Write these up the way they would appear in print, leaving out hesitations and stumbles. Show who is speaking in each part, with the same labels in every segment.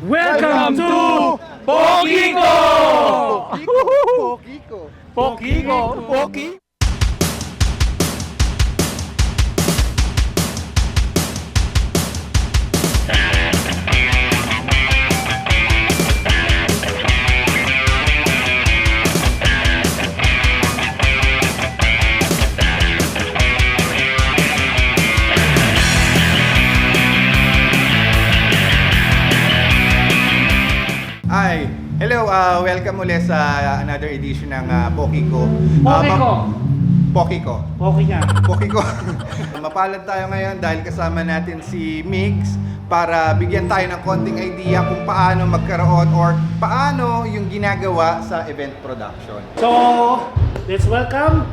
Speaker 1: Welcome to Pokiko!
Speaker 2: Pokiko!
Speaker 1: Pokiko! Poki?
Speaker 2: Hi! Hello, welcome ulit sa another edition ng Pokiko. Pokiko.
Speaker 1: Poki nga.
Speaker 2: Pokiko. Mapalad tayo ngayon dahil kasama natin si Migs para bigyan tayo ng konting idea kung paano magkaroon or paano yung ginagawa sa event production.
Speaker 1: So, let's welcome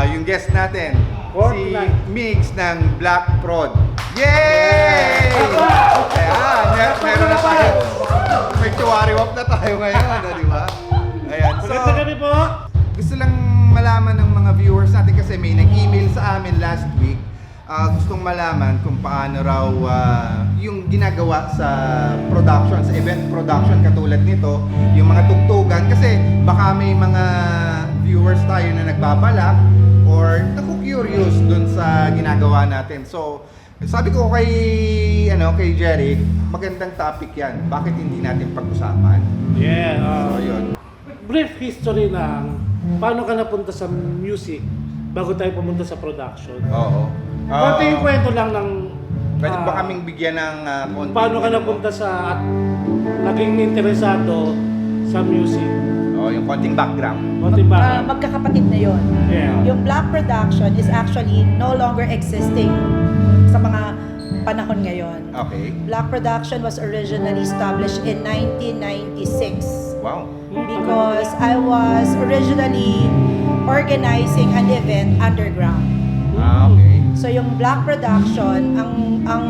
Speaker 2: Yung guest natin,
Speaker 1: Or
Speaker 2: si
Speaker 1: Black.
Speaker 2: Migs ng Black Prod. Yay! Ayan, meron na tayo. May tuwari-wap na tayo ngayon, di ba? Ayan, so
Speaker 1: Magandang gabi po.
Speaker 2: gusto lang malaman ng mga viewers natin kasi may nag-email sa amin last week. Gustong malaman kung paano raw yung ginagawa sa production, sa event production katulad nito, yung mga tugtugan. Kasi baka may mga viewers tayo na nagbabalak or naku-curious dun sa ginagawa natin. So, sabi ko kay Jerry, magandang topic yan. Bakit hindi natin pag-usapan?
Speaker 1: Yeah.
Speaker 2: So, yun.
Speaker 1: Brief history lang. Paano ka napunta sa music bago tayo pumunta sa production?
Speaker 2: Oo.
Speaker 1: Konting kwento lang ng
Speaker 2: Pwede ba kaming bigyan ng konti?
Speaker 1: paano ka napunta sa at naging interesado sa music?
Speaker 2: Yung konting background.
Speaker 1: Konting ba?
Speaker 3: Magkakapatid na yon.
Speaker 1: Yeah.
Speaker 3: Yung Black Production is actually no longer existing sa mga panahon ngayon.
Speaker 2: Okay.
Speaker 3: Black Production was originally established in 1996
Speaker 2: Wow.
Speaker 3: because I was originally organizing an event underground.
Speaker 2: Okay.
Speaker 3: So yung Black Production, ang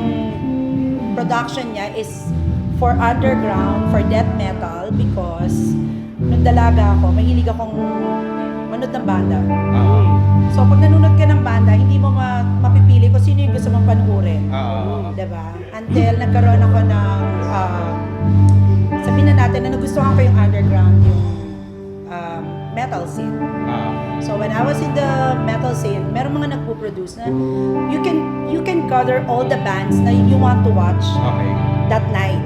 Speaker 3: production niya is for underground, for death metal because nung dalaga ako, mahilig akong manood ng banda. So pag nanonood ka ng banda, hindi mo mapipili kung sino yung gusto mong panuorin. Diba? Until nagkaroon ako ng, sabihin na natin na nagustuhan ko yung underground, yung metal scene. So when I was in the metal scene, meron mga nagpo-produce na you can gather all the bands na you want to watch
Speaker 2: Okay.
Speaker 3: that night.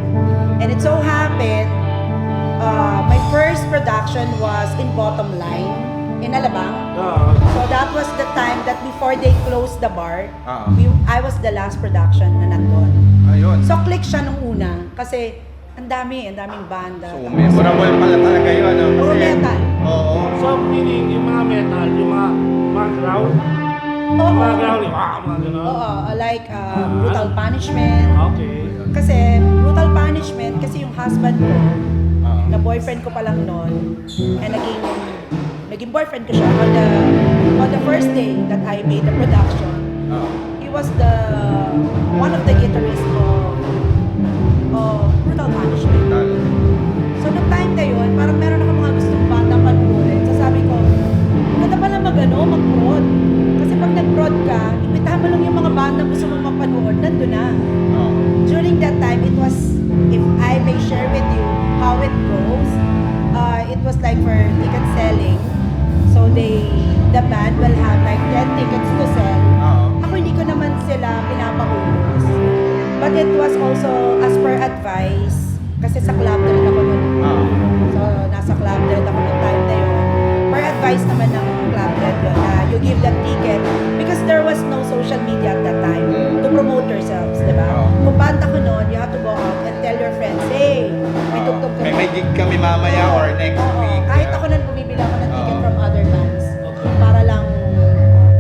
Speaker 3: And it so happened, my first production was in Bottom Line in Alabang. So that was the time that before they closed the bar, I was the last production na nandun.
Speaker 2: Ayun.
Speaker 3: So click siya nung una kasi ang daming banda.
Speaker 2: So, memorable pala talaga yun.
Speaker 3: Puro metal.
Speaker 2: Oo.
Speaker 1: So, meaning yung mga metal, yung mga crowd,
Speaker 3: Oo.
Speaker 1: mga crowd, mga gano'n.
Speaker 3: Oo, like Brutal Punishment.
Speaker 1: Okay.
Speaker 3: Kasi Brutal Punishment, kasi yung husband ko, na boyfriend ko pa lang noon, naging boyfriend ko siya on the first day that I made the production. He was one of the guitarists of Brutal Punishment. So nung time na yun, parang meron ako mga gustong banda panuorin. So sabi ko, ganda pala mag-prod. Kasi pag nag-prod ka, imbitahan mo lang yung mga banda gusto mong mapanood, nandun na. During that time, it was, if I may share with you how it goes, it was like for ticket selling. So the band will have like 10 tickets to sell. Ako hindi ko naman sila pinapaubos. But it was also as per advice, kasi sa club na rin ako nun. So nasa club na rin ako noong time na yun. Per advice naman ng club na yun, na you give them ticket because there was no social media at that time to promote yourselves, di ba? Kung banda ko noon, you have to go out and tell your friends, hey, may tugtog kami.
Speaker 2: May gig kami mamaya or next week.
Speaker 3: Kahit ako nang bumibili ako ng ticket from other bands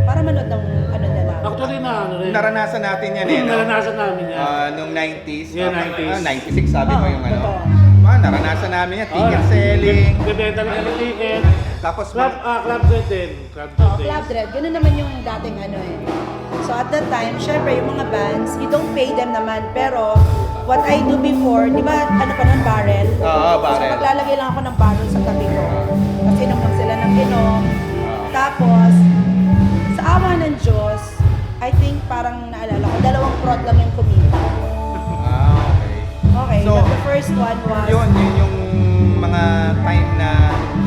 Speaker 3: para manood ng ano nila.
Speaker 1: Actually rin.
Speaker 2: Naranasan natin yan eh. no?
Speaker 1: Naranasan namin yan.
Speaker 2: Nung 90s.
Speaker 1: Yeah, 90s.
Speaker 2: 96 sabi mo yung ano.
Speaker 3: totoo.
Speaker 2: Naranasan namin yan. Ticket selling.
Speaker 1: Bebenta lang ng ticket.
Speaker 2: Tapos
Speaker 1: Club Dread din. Club
Speaker 3: Club Dread, ganun naman yung dating ano eh. So at that time, syempre yung mga bands, you don't pay them naman, pero what I do before, di ba ano pa nun, barrel?
Speaker 2: barrel.
Speaker 3: So maglalagay lang ako ng barrel sa tabi ko. Kasi inom lang sila ng inom. Tapos, sa awa ng Diyos, I think parang naalala ko, 2 prod lang yung kumita.
Speaker 2: Okay.
Speaker 3: Okay,
Speaker 2: So,
Speaker 3: the first first one was...
Speaker 2: Yun yung mga time na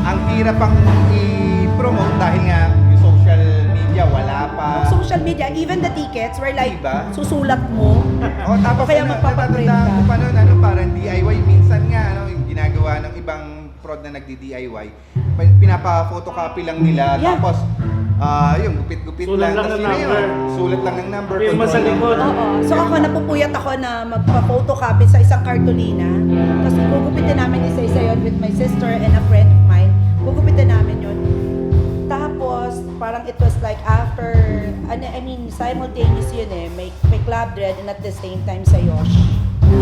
Speaker 2: ang hirap pang i-promote dahil nga yung social media wala pa.
Speaker 3: Social media, even the tickets were like,
Speaker 2: Diba?
Speaker 3: susulat mo.
Speaker 2: Oh, tapos
Speaker 3: Kaya magpapaprint
Speaker 2: natatandaan ko
Speaker 3: ka.
Speaker 2: pa nun, parang DIY. Minsan nga, yung ginagawa ng ibang prod na nagdi-DIY, pinapa-photocopy lang nila,
Speaker 3: Yeah.
Speaker 2: tapos yung gupit-gupit
Speaker 1: Sulat lang
Speaker 2: Tapos
Speaker 1: ng
Speaker 2: yun,
Speaker 1: number.
Speaker 2: Sulat lang ng number.
Speaker 1: Yung
Speaker 2: control
Speaker 1: sa
Speaker 2: lang.
Speaker 1: likod.
Speaker 3: Oo. So ako, napupuyat ako na magpa-photocopy sa isang kartolina. Tapos gugupitin namin isa-isa yun with my sister and a friend of mine. Gugupitin namin yun. Tapos, parang it was like after, I mean, simultaneous yun eh. May Club Dread and at the same time sa Yosh.
Speaker 2: Oo.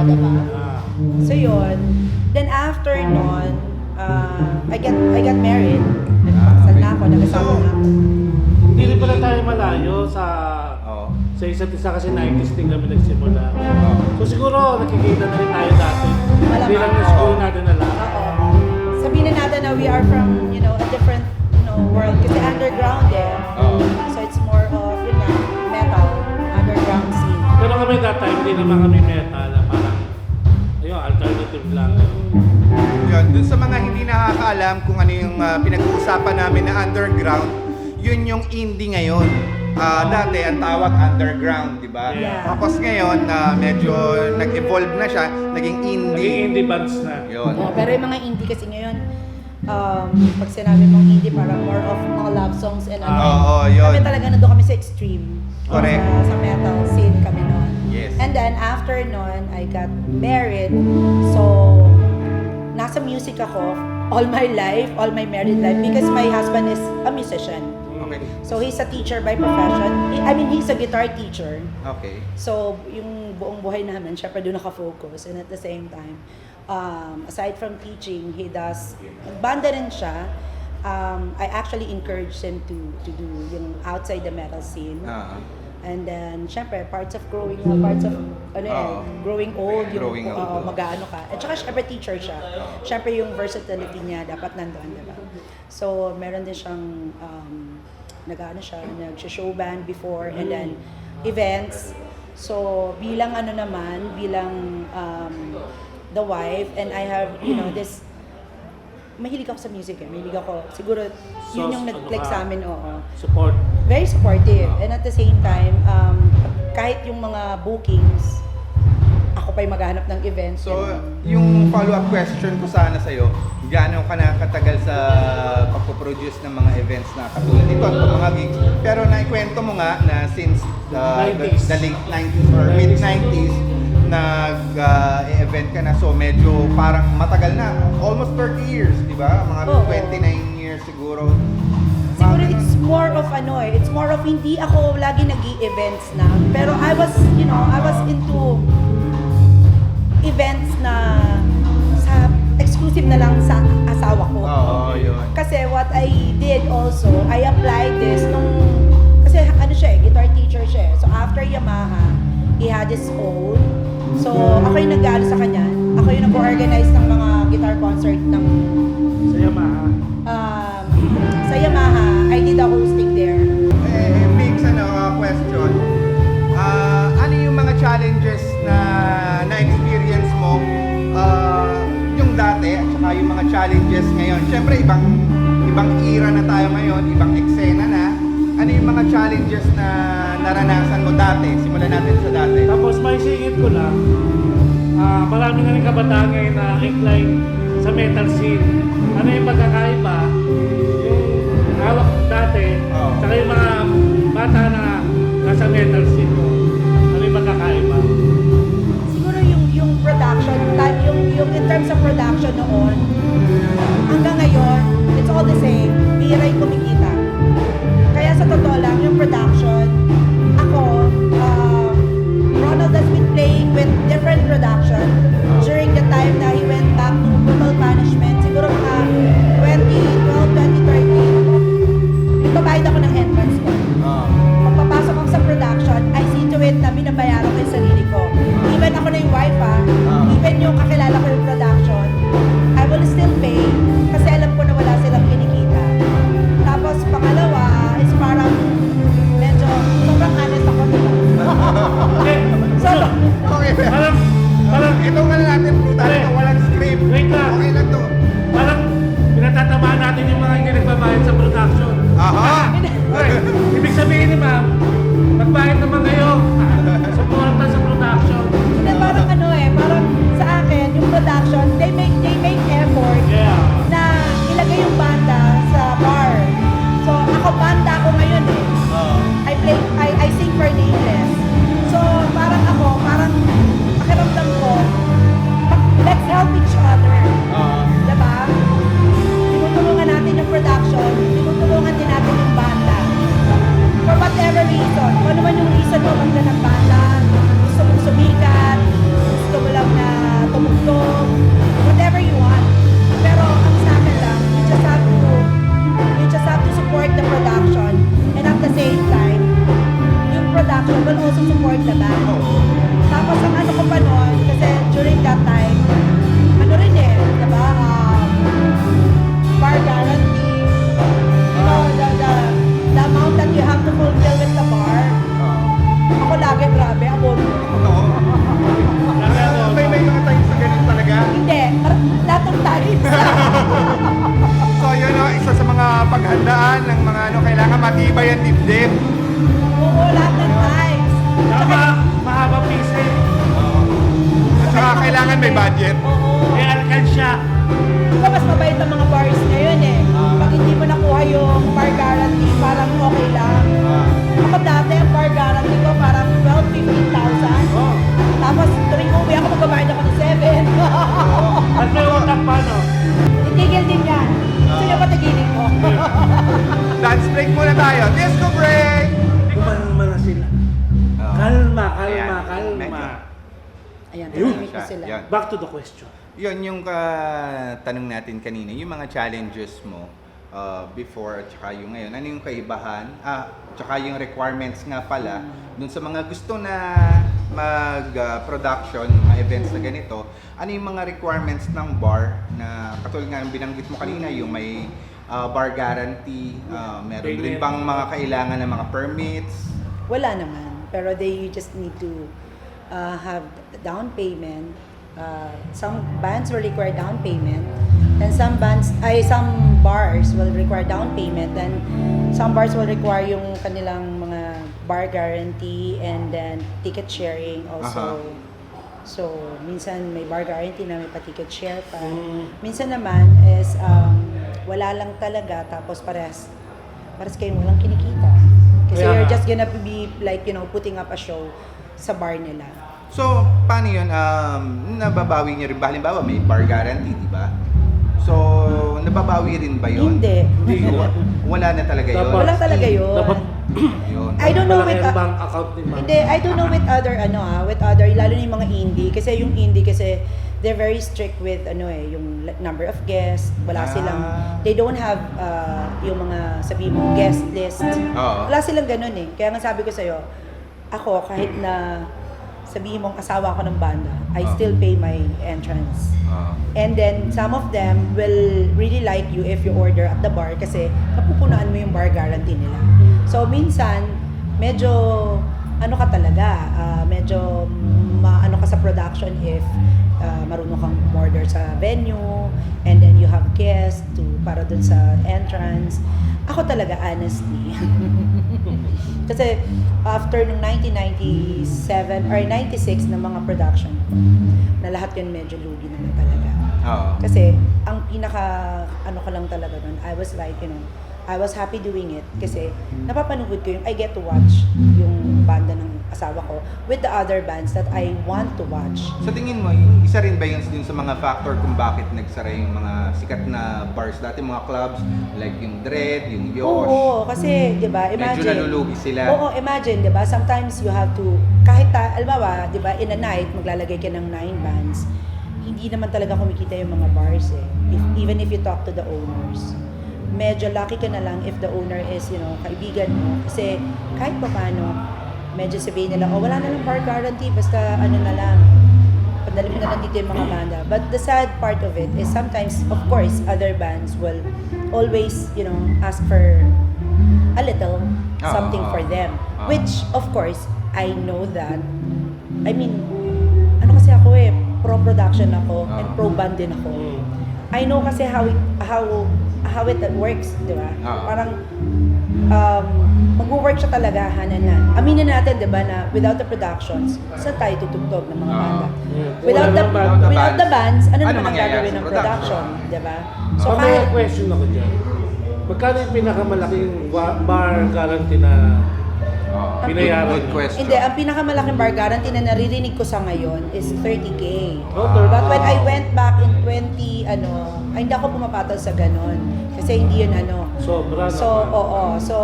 Speaker 3: Diba?
Speaker 1: Ah.
Speaker 3: So yun. Then after nun, I got married. Nagpakasal na ako, nagkasama na ako.
Speaker 1: Hindi rin pala tayo malayo sa
Speaker 2: Oo.
Speaker 1: sa isa't isa kasi 90s din kami nagsimula.
Speaker 2: Oo.
Speaker 1: So siguro nakikita na rin tayo dati.
Speaker 3: Malamang.
Speaker 1: Hindi lang yung school natin na lang.
Speaker 3: Oo. Sabihin na natin na we are from, a different, world. Kasi underground eh.
Speaker 2: Oo.
Speaker 3: So it's more of, metal, underground scene.
Speaker 1: Pero kami that time, hindi naman kami metal. Parang, ayun, alternative lang.
Speaker 2: Yun, dun sa mga hindi nakakaalam kung ano yung pinag-uusapan namin na underground, yun yung indie ngayon. Dati ang tawag underground, di ba?
Speaker 3: Yeah.
Speaker 2: Tapos ngayon, medyo nag-evolve na siya, naging
Speaker 1: Naging
Speaker 2: indie.
Speaker 1: indie bands na.
Speaker 2: Yun.
Speaker 3: Pero yung mga indie kasi ngayon, pag sinabi mong indie, parang more of mga love songs and ano.
Speaker 2: Oo, yun.
Speaker 3: Kami talaga nandun kami sa extreme.
Speaker 2: Correct.
Speaker 3: Sa metal scene kami noon.
Speaker 2: Yes.
Speaker 3: And then after noon, I got married. So, nasa music ako all my life, all my married life because my husband is a musician.
Speaker 2: Okay.
Speaker 3: So, he's a teacher by profession. I mean, he's a guitar teacher.
Speaker 2: Okay.
Speaker 3: So, yung buong buhay namin, syempre doon nakafocus. And at the same time, aside from teaching, he does, banda rin siya. I actually encouraged him to do yung outside the metal scene. And then, syempre, parts of growing old, yung
Speaker 2: Growing old.
Speaker 3: mag-ano ka. At saka, syempre, teacher siya. Syempre, yung versatility niya, dapat nandoon, diba? So, meron din siyang, nag-show band before, and then, events. So, bilang bilang the wife, and I have, this, mahilig ako sa music eh. Mahilig ako. Siguro, yun yung nag-click sa amin, oo.
Speaker 1: Support.
Speaker 3: Very supportive. And at the same time, kahit yung mga bookings, ako pa yung maghanap ng events.
Speaker 2: So,
Speaker 3: ganun.
Speaker 2: yung follow-up question ko sana sa'yo, gaano ka nakatagal sa pagpo-produce ng mga events na katulad ito at mga gigs? Pero naikwento mo nga na since the
Speaker 1: 90s.
Speaker 2: late 90s or mid-90s, nag-event ka na. So, medyo parang matagal na. Almost 30 years, di ba? Mga
Speaker 3: Oo.
Speaker 2: 29 years siguro.
Speaker 3: Siguro
Speaker 2: Mga
Speaker 3: it's more of it's more of hindi ako lagi nag-i-events na. Pero I was into events na exclusive na lang sa asawa ko.
Speaker 2: Oo, yun.
Speaker 3: Kasi what I did also, I applied this kasi guitar teacher siya. So after Yamaha, he had his own. So ako yung nag-aano sa kanya. Ako yung nag-organize ng mga guitar concert ng
Speaker 1: Sa Yamaha.
Speaker 3: sa Yamaha. I did the hosting there.
Speaker 2: Mix, question. Ano yung mga challenges na experience mo yung dati at saka yung mga challenges ngayon? Siyempre, ibang era na tayo ngayon, ibang eksena na. Ano yung mga challenges na naranasan mo dati? Simulan natin sa dati.
Speaker 1: Tapos may singit ko lang, marami na rin kabataan ngayon na incline sa metal scene. Ano yung pagkakaiba? Yung hawak dati,
Speaker 2: Oo.
Speaker 1: saka yung mga bata na nasa metal scene mo. Ano yung pagkakaiba?
Speaker 3: Siguro yung production, yung in terms of production noon, hanggang ngayon, it's all the same. Bihira yung kumikita. Kaya sa totoo lang, yung production, ako, Ronald has been playing with different production during the time na he went back to Brutal Punishment. Siguro mga 2012, 2013, nagbabayad ako ng entrance ko. Pagpapasok ako sa production, I see to it na binabayaran ko yung sarili ko. Even ako na yung wife even yung kakilala ko yung production, I will still pay kasi alam ko na wala silang kinikita. Tapos pangalawa is parang medyo sobrang honest ako.
Speaker 1: Okay,
Speaker 3: So,
Speaker 2: Okay.
Speaker 1: parang,
Speaker 2: Ito nga na may budget.
Speaker 3: Oo.
Speaker 1: Eh, alkansya.
Speaker 3: Diba mas mabait ang mga bars ngayon eh. Pag hindi mo nakuha yung bar guarantee, parang okay lang. Ako dati, ang bar guarantee ko parang 12,000-15,000.
Speaker 1: Oh.
Speaker 3: Tapos tuwing uwi ako, magbabayad ako ng 7.
Speaker 1: At may utang pa, no?
Speaker 3: Titigil din yan. Sino ba tigilin ko?
Speaker 2: Dance break muna tayo. Disco break!
Speaker 1: Kumalma na sila. Kalma, kalma, kalma.
Speaker 2: Medyo.
Speaker 3: Ayan,
Speaker 1: Ayun.
Speaker 3: tahimik na sila.
Speaker 2: Yan.
Speaker 1: Back to the question.
Speaker 2: Yun yung tanong natin kanina, yung mga challenges mo before at saka yung ngayon. Ano yung kaibahan? Tsaka yung requirements nga pala dun sa mga gusto na mag-production, mga events na ganito. Ano yung mga requirements ng bar na katulad nga ng binanggit mo kanina, yung may bar guarantee, meron din bang mga kailangan ng mga permits?
Speaker 3: Wala naman. Pero they just need to have down payment. Some bands will require down payment, and some bars will require down payment, and some bars will require yung kanilang mga bar guarantee and then ticket sharing also. So, minsan may bar guarantee na may pa-ticket share pa. Minsan naman is wala lang talaga, tapos parehas kayong walang kinikita. Kasi
Speaker 1: Kaya
Speaker 3: you're
Speaker 1: nga.
Speaker 3: just gonna be like, putting up a show sa bar nila.
Speaker 2: So, paano yun? Nababawi niyo rin ba? Halimbawa, may bar guarantee, di ba? So, nababawi rin ba yun?
Speaker 3: Hindi.
Speaker 2: Wala na talaga yun?
Speaker 1: Dapat-
Speaker 3: Wala talaga yun.
Speaker 1: Dapat
Speaker 2: Yun.
Speaker 3: I don't know
Speaker 1: malaki
Speaker 3: with
Speaker 1: ang bank account ni Ma'am.
Speaker 3: Hindi, I don't know with other lalo na yung mga indie kasi yung indie kasi they're very strict with yung number of guests. Wala silang they don't have yung mga sabi mo guest list.
Speaker 2: Oo.
Speaker 3: Wala silang ganun eh. Kaya nga sabi ko sa'yo, ako kahit na sabihin mong asawa ko ng banda, I still pay my entrance. And then, some of them will really like you if you order at the bar kasi napupunaan mo yung bar guarantee nila. So, minsan, medyo, ka talaga, medyo maano ka sa production if marunong kang order sa venue and then you have guests para dun sa entrance. Ako talaga, honestly. Kasi after nung 1997 or 96 na mga production na lahat yun medyo lugi naman talaga.
Speaker 2: Oo.
Speaker 3: Kasi ang pinaka ko lang talaga nun, I was like, I was happy doing it kasi napapanood ko yung I get to watch yung banda ng asawa ko with the other bands that I want to watch.
Speaker 2: Sa tingin mo, isa rin ba yun sa mga factor kung bakit nagsara yung mga sikat na bars dati, mga clubs, like yung Dread, yung Yosh?
Speaker 3: Oo, kasi, di ba, imagine.
Speaker 2: Medyo nalulugi sila.
Speaker 3: Oo, imagine, di ba, sometimes you have to, kahit, alam di ba, in a night, maglalagay ka ng 9 bands, hindi naman talaga kumikita yung mga bars eh. Even if you talk to the owners. Medyo lucky ka na lang if the owner is, kaibigan mo. Kasi kahit pa paano, medyo sabihin nila, wala na lang bar guarantee, basta na lang, padalhin na lang dito yung mga banda. But the sad part of it is sometimes, of course, other bands will always, ask for a little something for them. Which, of course, I know that. I mean, kasi ako pro-production ako and pro-band din ako. I know kasi how it works, di ba? Parang mag-work siya talaga hanan. Aminin natin, di ba, na without the productions, saan tayo tutugtog ng mga banda? Without the bands, ano naman ang
Speaker 2: mangyayari
Speaker 3: gagawin
Speaker 2: sa
Speaker 3: ng
Speaker 2: production?
Speaker 3: production, di ba? So,
Speaker 1: May question ako dyan. Magkano yung pinakamalaking bar guarantee na binayaran?
Speaker 2: Good question.
Speaker 3: Hindi, ang pinakamalaking bar guarantee na naririnig ko sa ngayon is 30K.
Speaker 1: Oh,
Speaker 3: But when I went back in 20, ay hindi ako pumapatol sa ganon. Kasi hindi yun
Speaker 1: Sobra
Speaker 3: So,
Speaker 1: naman.
Speaker 3: oo. So,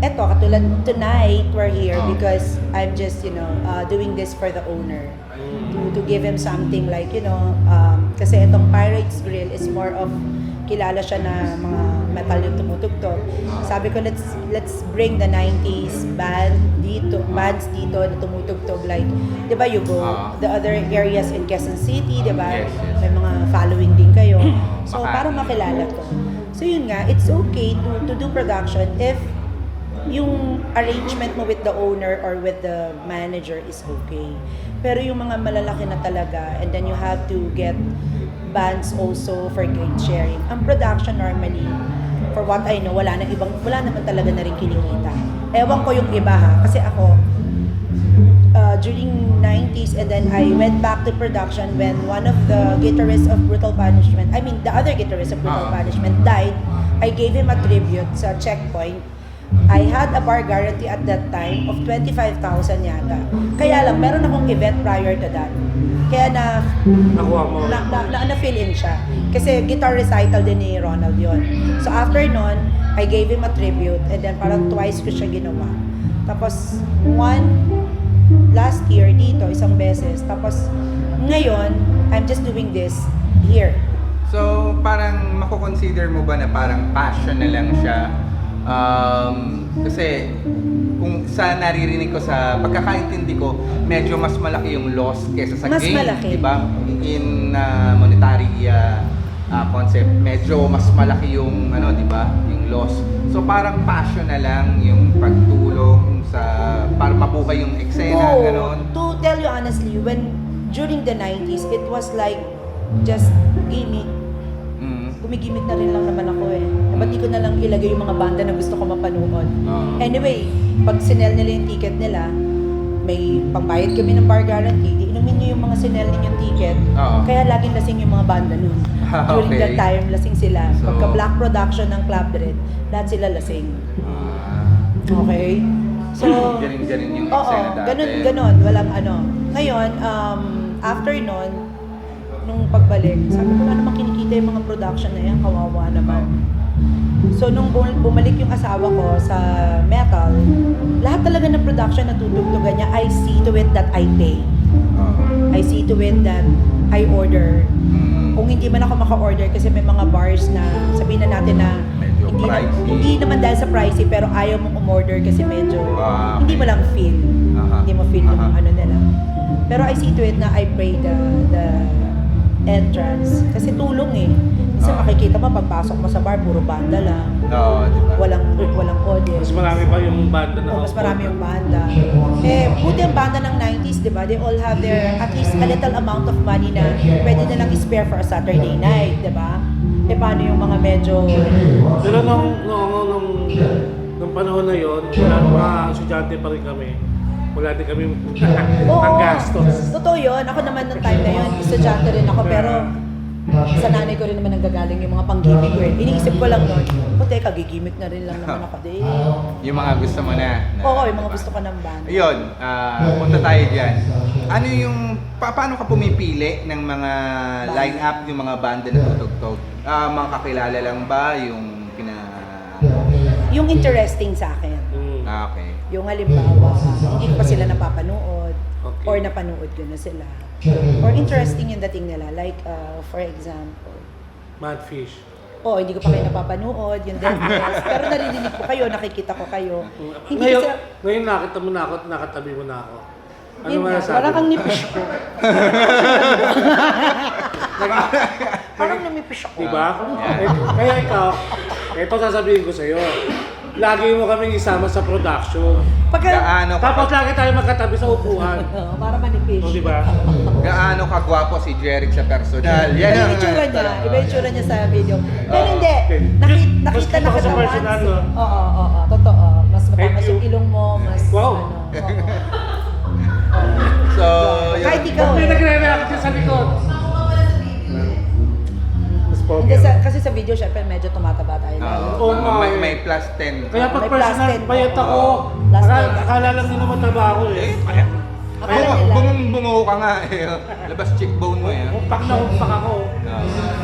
Speaker 3: eto, katulad tonight, we're here because I'm just, doing this for the owner. To give him something like, kasi itong Pirates Grill is more of, kilala siya na mga metal yung tumutugtog. Sabi ko, let's bring the 90s bands dito na tumutugtog, like, di ba, you go the other areas in Quezon City, di ba?
Speaker 2: Yes.
Speaker 3: May mga following din kayo. So,
Speaker 2: Makati.
Speaker 3: parang makilala to. So, yun nga, it's okay to do production if yung arrangement mo with the owner or with the manager is okay. Pero yung mga malalaki na talaga, and then you have to get bands also for gate sharing. Ang production normally, for what I know, wala naman talaga na rin kinikita. Ewan ko yung iba ha, kasi ako, during 90s 90s, and then I went back to production when one of the guitarists of Brutal Punishment, the other guitarist of Brutal Punishment died. I gave him a tribute sa Checkpoint. I had a bar guarantee at that time of 25,000 yata. Kaya lang, meron akong event prior to that. Kaya
Speaker 1: Nakuha mo.
Speaker 3: na-fill in siya. Kasi guitar recital din ni Ronald yon. So after nun, I gave him a tribute, and then parang twice ko siya ginawa. Tapos last year dito, isang beses. Tapos ngayon, I'm just doing this here.
Speaker 2: So, parang mako-consider mo ba na parang passion na lang siya? Kasi kung sa naririnig ko, sa pagkakaintindi ko, medyo mas malaki yung loss kesa sa
Speaker 3: Mas
Speaker 2: gain,
Speaker 3: malaki.
Speaker 2: di ba? In monetary concept, medyo mas malaki yung di ba? Yung loss. So parang passion na lang yung pagtulong sa para mabuhay yung eksena, ganon.
Speaker 3: To tell you honestly, during the 90s, it was like just gimmick. Gumigimik na rin lang naman ako eh. Ba't di ko na lang ilagay yung mga banda na gusto ko mapanood? Anyway, pag sinel nila yung ticket nila, may pambayad kami ng bar guarantee, di inumin nyo yung mga sinel ninyong ticket. Kaya laging lasing yung mga banda nun. During that time, lasing sila.
Speaker 2: So,
Speaker 3: Pagka black production ng Club Red, lahat sila lasing. Okay? So,
Speaker 2: Ganin yung
Speaker 3: oo,
Speaker 2: eksena dati.
Speaker 3: ganon. Walang ano. Ngayon, after nun, nung pagbalik, sabi ko na naman kinikita yung mga production na yan, kawawa naman. So nung bumalik yung asawa ko sa metal, lahat talaga ng production na tutugtugan niya, I see to it that I pay. I see to it that I order. Kung hindi man ako maka-order kasi may mga bars na sabihin na natin na
Speaker 2: Medyo pricey.
Speaker 3: hindi naman dahil sa pricey pero ayaw mong umorder kasi medyo
Speaker 2: Okay.
Speaker 3: hindi mo lang feel. Hindi mo feel yung ano nila. Pero I see to it na I pay the entrance kasi tulong eh. Kasi makikita mo pagpasok mo sa bar puro banda lang.
Speaker 2: Oo, di ba?
Speaker 3: Walang audience.
Speaker 1: Mas marami pa yung banda na.
Speaker 3: Mas marami yung banda. Buti ang banda ng 90s, di ba? They all have their, at least a little amount of money na pwede nilang spare for a Saturday night, di ba? Paano yung mga medyo...
Speaker 1: Pero nung panahon na yon, mga estudyante pa rin kami. Wala din kami ang gastos.
Speaker 3: Totoo yun. Ako naman nung time na yun, estudyante rin ako, pero sa nanay ko rin naman nanggagaling yung mga pang-gimmick ko eh. Iniisip ko lang nun, teka, gigimmick na rin lang naman ako.
Speaker 2: Yung mga gusto mo na.
Speaker 3: Oo, yung mga gusto ko ng band.
Speaker 2: Ayun, punta tayo dyan. Ano yung, paano ka pumipili ng mga line-up, yung mga banda na tutugtog? Mga kakilala lang ba yung
Speaker 3: Yung interesting sa akin.
Speaker 2: Okay.
Speaker 3: Yung halimbawa, hindi ko pa sila napapanood,
Speaker 1: Okay.
Speaker 3: or napanood ko na sila. Or interesting yung dating nila. Like, for example,
Speaker 1: Madfish.
Speaker 3: hindi ko pa kayo napapanood, yung Dead Bears. Pero naririnig ko kayo, nakikita ko kayo. Hindi
Speaker 1: Ngayon,
Speaker 3: kasi,
Speaker 1: ngayon nakita mo na ako at nakatabi mo na ako. Ano
Speaker 3: yun
Speaker 1: ba
Speaker 3: nga,
Speaker 1: nasabi
Speaker 3: parang
Speaker 1: mo?
Speaker 3: kang nipish ko. Parang namipish ako.
Speaker 1: Diba? Kaya ikaw, ito sasabihin ko sa'yo. Lagi mo kaming isama sa production.
Speaker 2: Gaano
Speaker 1: Tapos
Speaker 2: ka,
Speaker 1: lagi tayo magkatabi sa upuan.
Speaker 3: Para manipish.
Speaker 1: O, diba?
Speaker 2: gaano kagwapo si Jeric sa personal? Yan
Speaker 3: Iba
Speaker 2: ang
Speaker 3: yung itsura niya.
Speaker 2: tanong.
Speaker 3: Iba yung itsura niya sa video. Pero hindi.
Speaker 1: Okay.
Speaker 3: Nakita
Speaker 1: Mas
Speaker 3: na
Speaker 1: kita ko sa
Speaker 3: kita
Speaker 1: personal,
Speaker 3: once.
Speaker 1: no?
Speaker 3: Oo. Totoo. Mas
Speaker 1: Thank
Speaker 3: matakas
Speaker 1: you.
Speaker 3: yung ilong mo. Mas
Speaker 1: Wow.
Speaker 3: ano. Oo.
Speaker 2: So,
Speaker 3: Kahit
Speaker 2: yun.
Speaker 3: ikaw
Speaker 1: May
Speaker 3: eh.
Speaker 1: nagre-react din sa likod. Mas
Speaker 3: Hindi,
Speaker 1: pogi.
Speaker 3: kasi sa video, syempre, medyo tumataba tayo. lalo.
Speaker 1: Oo nga
Speaker 2: may,
Speaker 1: eh.
Speaker 2: may plus 10.
Speaker 1: Kaya pag
Speaker 3: May
Speaker 1: personal,
Speaker 3: plastic.
Speaker 1: payat ako.
Speaker 3: Last
Speaker 1: Akala,
Speaker 3: time.
Speaker 1: akala lang nila mataba ako eh.
Speaker 3: Akala nila.
Speaker 2: Bungo ka nga eh. Labas cheekbone mo eh.
Speaker 1: Humpak na humpak ako.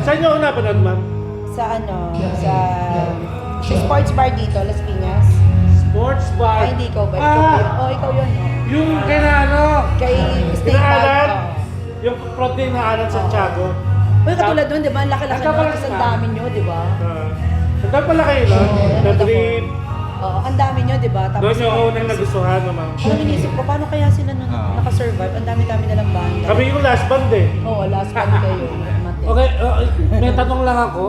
Speaker 1: Saan niyo una panood, ma'am?
Speaker 3: Sa sports bar dito, Las Piñas.
Speaker 1: Sports bar.
Speaker 3: Ay, hindi ikaw ba? Ikaw yun, no?
Speaker 1: Yung kay na ano?
Speaker 3: Kay Stay
Speaker 1: Inaalan?
Speaker 3: Bag.
Speaker 1: Yung protein na Alan Santiago.
Speaker 3: Uy, katulad nun, di ba? Ang laki-laki
Speaker 1: Ang
Speaker 3: nyo,
Speaker 1: kapal
Speaker 3: tapos ang
Speaker 1: na.
Speaker 3: dami nyo, di ba?
Speaker 1: Saan pala kayo lang? Madrid.
Speaker 3: Oo, ang dami nyo, di ba? Tapos,
Speaker 1: Doon yung unang nagustuhan naman.
Speaker 3: Alam, inisip ko, paano kaya sila nakasurvive? Ang dami-dami nalang banda.
Speaker 1: Kami yung last band eh.
Speaker 3: Oo, last one kayo. Mate.
Speaker 1: Okay, may tanong lang ako.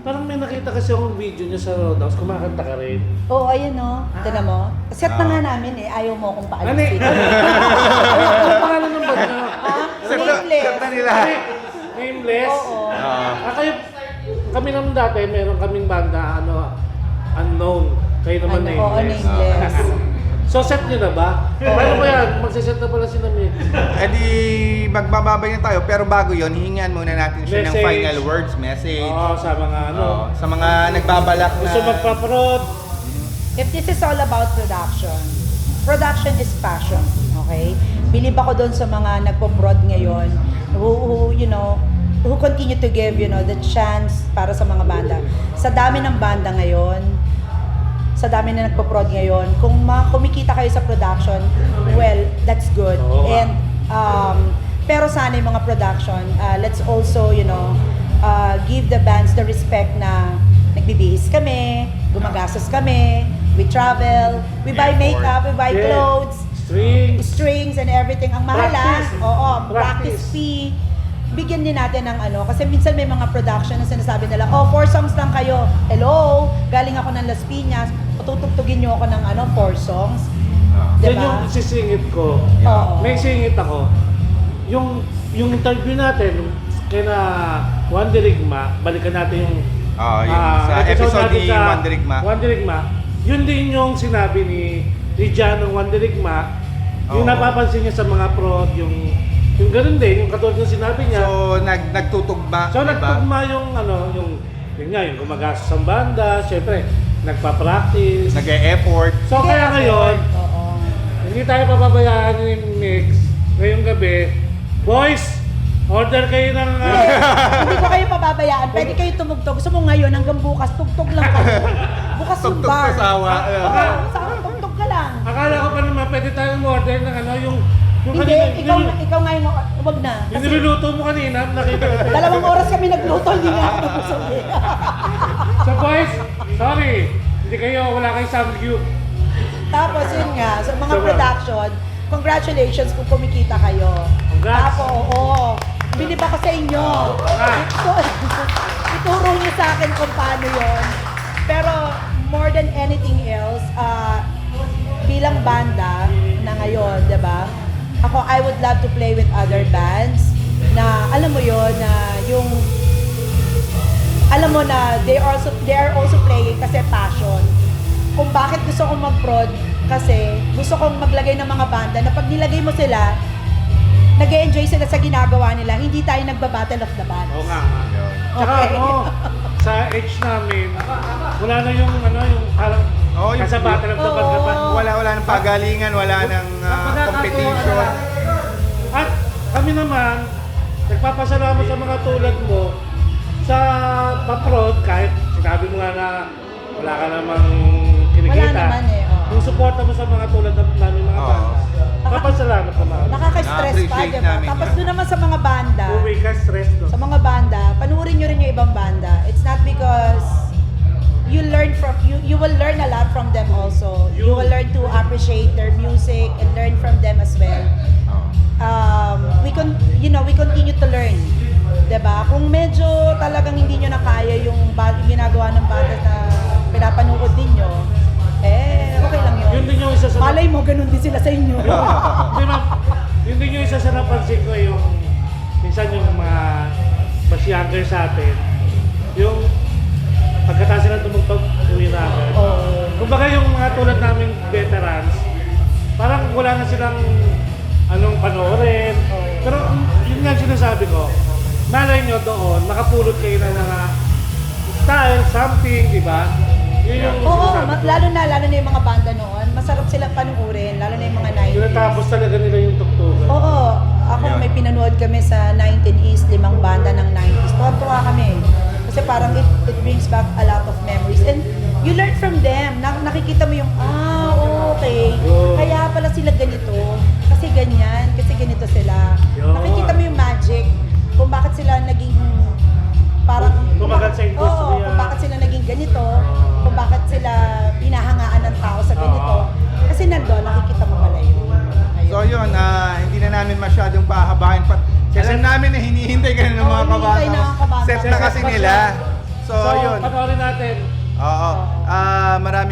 Speaker 1: Parang may nakita kasi yung video niya sa Roadhouse, kumakanta ka rin.
Speaker 3: Oo, ayun no. Tignan mo. Set na nga namin eh. Ayaw mo akong
Speaker 1: Ano
Speaker 3: paalisin.
Speaker 1: Ano pangalan ng band niya?
Speaker 3: Nameless.
Speaker 2: Set na nila.
Speaker 1: Nameless?
Speaker 3: Oo.
Speaker 1: Kayo, kami naman dati, meron kaming banda, unknown. Kayo naman
Speaker 3: Oo,
Speaker 1: Nameless.
Speaker 3: nameless.
Speaker 1: So set nyo na ba? Paano ba yan? Magsiset na pala si Mix.
Speaker 2: Eh di, magbababay na tayo. Pero bago yon, hihingan muna natin siya ng
Speaker 1: Message.
Speaker 2: final words, message.
Speaker 1: Oo, sa mga ano.
Speaker 2: Oo, sa mga nagbabalak na...
Speaker 1: Gusto magpa-prod.
Speaker 3: If this is all about production, production is passion, okay? Believe ako doon sa mga nagpo-prod ngayon who who continue to give, the chance para sa mga banda. Sa dami ng banda ngayon, sa dami na nagpo-prod ngayon, kung kumikita kayo sa production, well, that's good.
Speaker 1: Oo nga.
Speaker 3: And pero sana yung mga production, let's also, give the bands the respect na nagbibihis kami, gumagastos kami, we travel, we buy makeup, we buy
Speaker 1: Yeah.
Speaker 3: clothes, strings and everything. Ang mahal
Speaker 1: Practice.
Speaker 3: practice fee. Bigyan din natin ng kasi minsan may mga production na sinasabi nila, 4 songs lang kayo. Hello, galing ako ng Las Piñas, tutugtugin niyo ako ng 4 songs.
Speaker 1: Yan
Speaker 3: Diba?
Speaker 1: yung sisingit ko.
Speaker 3: Oo.
Speaker 1: May singit ako. Yung interview natin kina Juan Dirigma, balikan natin yung
Speaker 2: yung sa episode ni Juan Dirigma.
Speaker 1: Juan Dirigma. Yun din yung sinabi ni Jan ng Juan Dirigma. Yung
Speaker 2: Oo.
Speaker 1: napapansin niya sa mga prod, yung ganun din, yung katulad ng sinabi niya.
Speaker 2: So, nagtutugma.
Speaker 1: So
Speaker 2: diba?
Speaker 1: nagtugma yung yun nga, yung gumagastos sa banda, syempre, nagpa-practice.
Speaker 2: Nag-e-effort.
Speaker 1: So kaya ngayon,
Speaker 3: Oo.
Speaker 1: hindi tayo papabayaan ni Mix ngayong gabi. Boys, order kayo ng...
Speaker 3: Hindi ko kayo pababayaan. Pwede kayo tumugtog. Gusto mo ngayon hanggang bukas, tugtog lang kayo. Bukas yung
Speaker 2: Tugtog
Speaker 3: bar.
Speaker 2: sa sawa.
Speaker 3: Oo, sawa, tugtog ka lang.
Speaker 1: Akala ko pa naman pwede tayong order ng yung
Speaker 3: Hindi, ikaw nga yung, wag na.
Speaker 1: yung
Speaker 3: Kasi
Speaker 1: niluluto mo kanina, nakita ko.
Speaker 3: 2 oras kami nagluto, hindi nga ako nabusog eh.
Speaker 1: So boys, sorry, hindi kayo, wala kayong samgyup.
Speaker 3: Tapos yun nga, sa mga
Speaker 1: Diba?
Speaker 3: production, congratulations kung kumikita kayo.
Speaker 1: Congrats.
Speaker 3: Tapos, oo, bilib ako sa inyo. Ituro niyo sa akin kung paano yun. Pero more than anything else, bilang banda na ngayon, di ba? Ako, I would love to play with other bands na, alam mo yon na yung, alam mo na they are also playing kasi passion. Kung bakit gusto kong mag-prod, kasi gusto kong maglagay ng mga banda na pag nilagay mo sila, nag-e-enjoy sila sa ginagawa nila, hindi tayo nagba-battle of the bands.
Speaker 1: Oo nga. Tsaka
Speaker 3: Okay.
Speaker 1: sa age namin, wala na yung parang
Speaker 2: yung
Speaker 1: kasabatan ng dapat
Speaker 3: Oo.
Speaker 2: Wala ng pagalingan, wala ng competition.
Speaker 1: At kami naman, nagpapasalamat sa mga tulad mo sa paprod, kahit sinabi mo nga na wala ka namang kinikita.
Speaker 3: Wala naman eh, oo.
Speaker 1: Yung suporta mo sa mga tulad namin mga
Speaker 2: Oo.
Speaker 1: banda. Papasalamat naman.
Speaker 3: Nakaka-stress pa,
Speaker 2: Na-appreciate
Speaker 3: diba?
Speaker 2: namin
Speaker 3: Tapos
Speaker 2: yun.
Speaker 3: doon naman sa mga banda,
Speaker 1: Uwi ka stress, no?
Speaker 3: sa mga banda, panuorin nyo rin yung ibang banda. It's not because you will learn a lot from them also. You will learn to appreciate their music and learn from them as well. We continue to learn. 'Di ba? Kung medyo talagang hindi nyo na kaya yung ginagawa ng banda na pinapanood ninyo, okay lang yun.
Speaker 1: Yun din yung isa sa...
Speaker 3: Malay mo, ganun din sila sa inyo.
Speaker 1: Hindi ma'am, yun din yung isa sa napansin ko yung minsan yung mga mas younger sa atin, yung pagkatapos sila tumugtog, uwi na agad.
Speaker 3: Oo.
Speaker 1: Kumbaga yung mga tulad naming veterans, parang wala na silang panoorin. Pero yun nga ang sinasabi ko, malay nyo doon, makapulot kayo ng mga style, something, di ba? Yun yung
Speaker 3: Oo,
Speaker 1: sinasabi ko.
Speaker 3: lalo na yung mga banda noon, masarap silang panuorin, lalo na yung mga 90s.
Speaker 1: Tinatapos talaga nila yung tugtugan.
Speaker 3: Oo, ako
Speaker 2: Yun.
Speaker 3: may pinanood kami sa 19 East, 5 banda ng 90s. Tuwa-tuwa kami. Kasi parang it brings back a lot of memories. And you learn from them. Nakikita mo yung, okay.
Speaker 1: Yun.
Speaker 3: Kaya pala sila ganito. Kasi ganyan. Kasi ganito sila.
Speaker 1: Yun.
Speaker 3: Nakikita mo yung magic. Kung bakit sila naging parang...
Speaker 1: Kumagat sa industriya.
Speaker 3: Oo, kung bakit sila naging ganito. Kung bakit sila pinahangaan ng tao sa ganito. Kasi nandun, nakikita mo pala yun. Ayun.
Speaker 2: So yun, hindi na namin masyadong pahabain. Alam namin na hinihintay ka na ng mga
Speaker 3: Oo, hinihintay
Speaker 2: kabata.
Speaker 3: na ang kabata.
Speaker 2: Set na kasi nila. So yun.
Speaker 1: panoorin natin.
Speaker 2: Oo.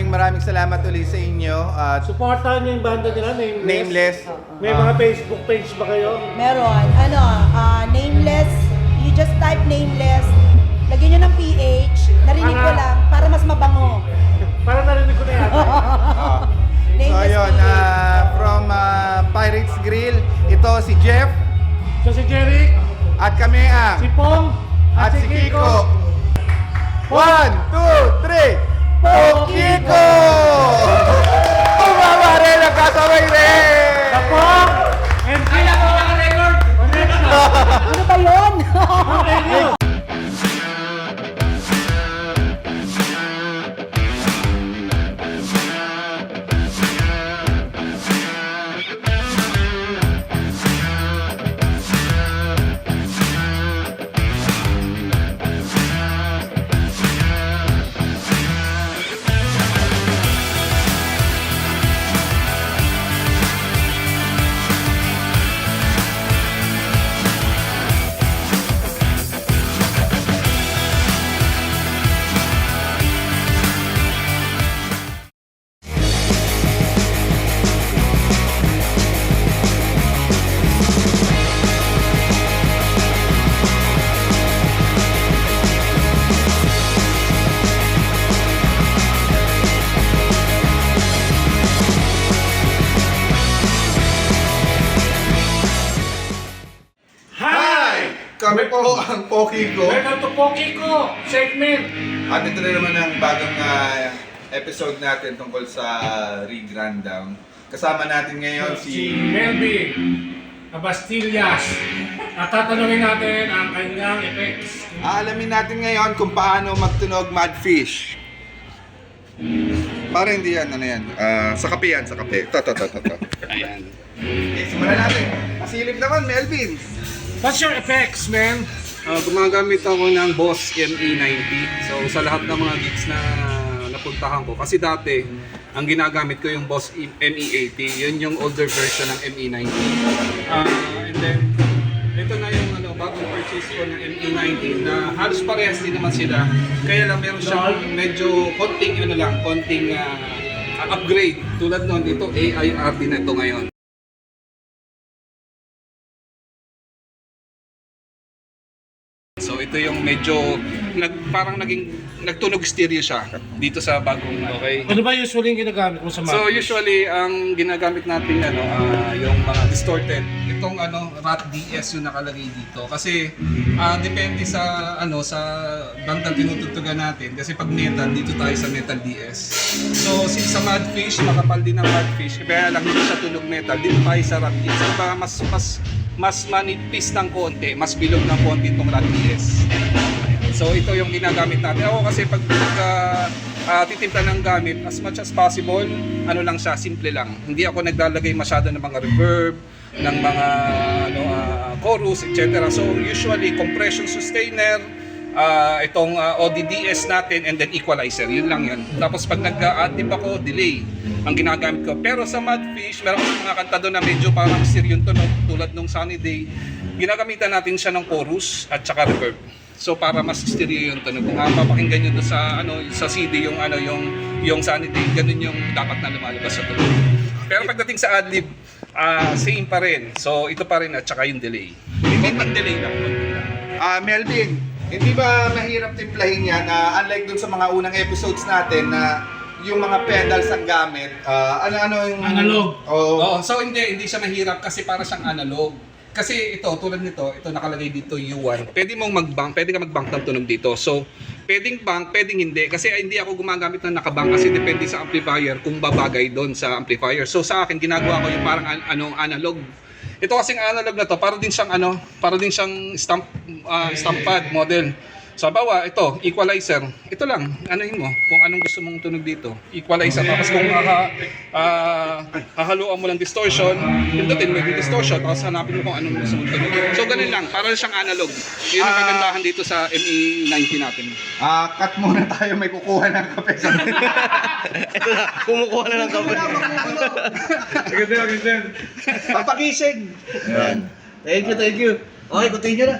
Speaker 2: Maraming salamat ulit sa inyo. At
Speaker 1: Supportahan niyo yung banda nila,
Speaker 2: Nameless.
Speaker 1: May mga Facebook page ba kayo?
Speaker 3: Meron. Nameless. You just type Nameless. Lagyan nyo ng PH. Narinig ko lang para mas mabango.
Speaker 1: Parang narinig ko na yan.
Speaker 2: So ayun, from Pirates Grill, ito si Jeff
Speaker 1: So si Jeric,
Speaker 2: at kami ang
Speaker 1: si Pong,
Speaker 2: at si Kiko. 1, 2, 3, Pokiko! Umamari, nagkasabay rin!
Speaker 1: the Pong, and Kiko.
Speaker 3: Ano ba yun?
Speaker 1: Thank you.
Speaker 2: Hi! Kami po ang Pokiko.
Speaker 1: Welcome to Pokiko segment.
Speaker 2: At ito na naman ang bagong episode natin tungkol sa Rig Rundown. Kasama natin ngayon
Speaker 1: Si
Speaker 2: si...
Speaker 1: Melvin Abastillas. At tatanungin natin ang kanyang effects.
Speaker 2: Aalamin natin ngayon kung paano magtunog mudfish. Para hindi yan, ano yan. Sa kape yan, sa kape. To. Ayan. Okay, simulan natin. Masilip naman, Melvin.
Speaker 1: What's your effects, man?
Speaker 4: Gumagamit ako ng Boss ME90. So sa lahat ng mga gigs na napuntahan ko, kasi dati ang ginagamit ko yung Boss ME80, yun yung older version ng ME90. And then ito na yung bagong purchase ko ng ME90 na halos parehas din naman sila. Kaya lang meron siyang medyo konting upgrade. Tulad nun, ito AIR din na ito ngayon. So ito yung medyo parang nagtunog stereo siya dito sa bagong okay.
Speaker 1: Ano ba usually yung ginagamit mo sa
Speaker 4: So
Speaker 1: Mudfish?
Speaker 4: usually ang ginagamit natin yung mga distorted. Itong Rat DS yung nakalagay dito kasi depende sa sa bandang tinutugtugan natin kasi pag metal dito tayo sa Metal DS. So since sa Mudfish makapal din ang Mudfish kaya lang hindi siya tunog metal dito tayo sa Rat DS. Diba mas manipis ng konti, mas bilog ng konti itong Rat DS. So ito yung ginagamit natin. Ako kasi pag titimpla ng gamit, as much as possible, lang siya, simple lang. Hindi ako naglalagay masyado ng mga reverb, ng mga chorus, etc. So usually compression sustainer, itong ODDS natin, and then equalizer, yun lang yun. Tapos pag nag-add ako, delay ang ginagamit ko. Pero sa Mudfish, meron mga kanta doon na medyo parang serious tunog tulad nung Sunny Day. Ginagamitan natin siya ng chorus at saka reverb. So para mas stereo yung tunog. Kung papakinggan nyo doon sa CD yung Sunny Day, ganun yung dapat na lumalabas sa tunog. Pero pagdating sa adlib, same pa rin. So ito pa rin at saka yung delay. Hindi pang delay lang.
Speaker 2: Melvin, hindi ba mahirap timplahin yan? Unlike dun sa mga unang episodes natin na yung mga pedals ang gamit, ano yung...
Speaker 1: Analog.
Speaker 2: Oo.
Speaker 4: So hindi siya mahirap kasi para siyang analog. Kasi ito, tulad nito, ito nakalagay dito U1. Pwede ka mag-bank ng tunog dito. So, pwedeng bank, pwedeng hindi. Kasi hindi ako gumagamit ng nakabank kasi depende sa amplifier kung babagay doon sa amplifier. So sa akin, ginagawa ko yung parang analog. Ito kasing analog na to, para din siyang stamp pad model. So, bawa, ito, equalizer. Ito lang, anuhin mo kung anong gusto mong tunog dito. Equalizer. Tapos kung hahaluan mo ng distortion, pindutin mo yung distortion, tapos hanapin mo kung anong gusto mong tunog. So, ganun lang. Para siyang analog. Yun ang kagandahan dito sa ME90 natin.
Speaker 2: Cut muna tayo, may kukuha ng kape sa
Speaker 5: Ito na, kumukuha na ng kape.
Speaker 1: Ganda.
Speaker 5: Papagising. Thank you. Okay, continue na.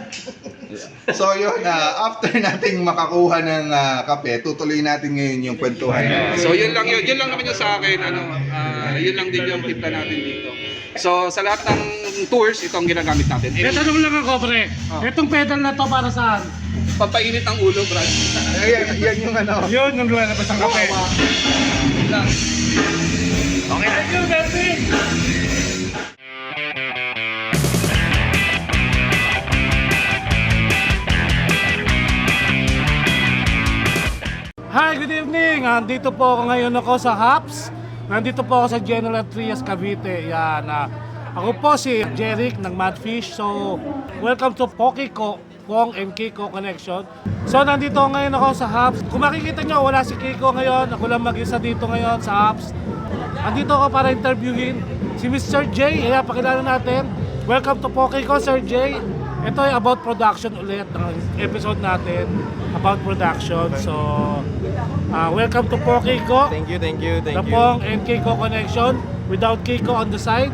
Speaker 2: So yun, after nating makakuha ng kape, tutuloy natin ngayon yung kwentuhan.
Speaker 4: So yun lang naman yung sa akin, yun lang din yung timpla natin dito. So sa lahat ng tours, ito ang ginagamit natin.
Speaker 1: May tanong lang ako, pre. Itong pedal na to para saan?
Speaker 4: Pampainit ang ulo, Brad.
Speaker 2: Yan yung ano.
Speaker 1: Yun, yung lalabas ng kape.
Speaker 4: Yun lang.
Speaker 5: Okay na.
Speaker 1: Thank you, Melvin! Hi, good evening! Nandito po ako ngayon sa Hops. Nandito po ako sa General Trias, Cavite. Yan. Ako po si Jeric ng Madfish. So, welcome to Pokiko, Pong and Kiko Connection. So, nandito ngayon ako sa Hops. Kung makikita nyo, wala si Kiko ngayon. Ako lang mag-isa dito ngayon sa Hops. Nandito ako para interviewin si Mr. J. Ayan, pakilala natin. Welcome to Pokiko, Sir J. Ito ay about production ulit ng episode natin about production. So, welcome to Pokiko.
Speaker 6: Thank you.
Speaker 1: The Pong and Kiko Connection without Kiko on the side.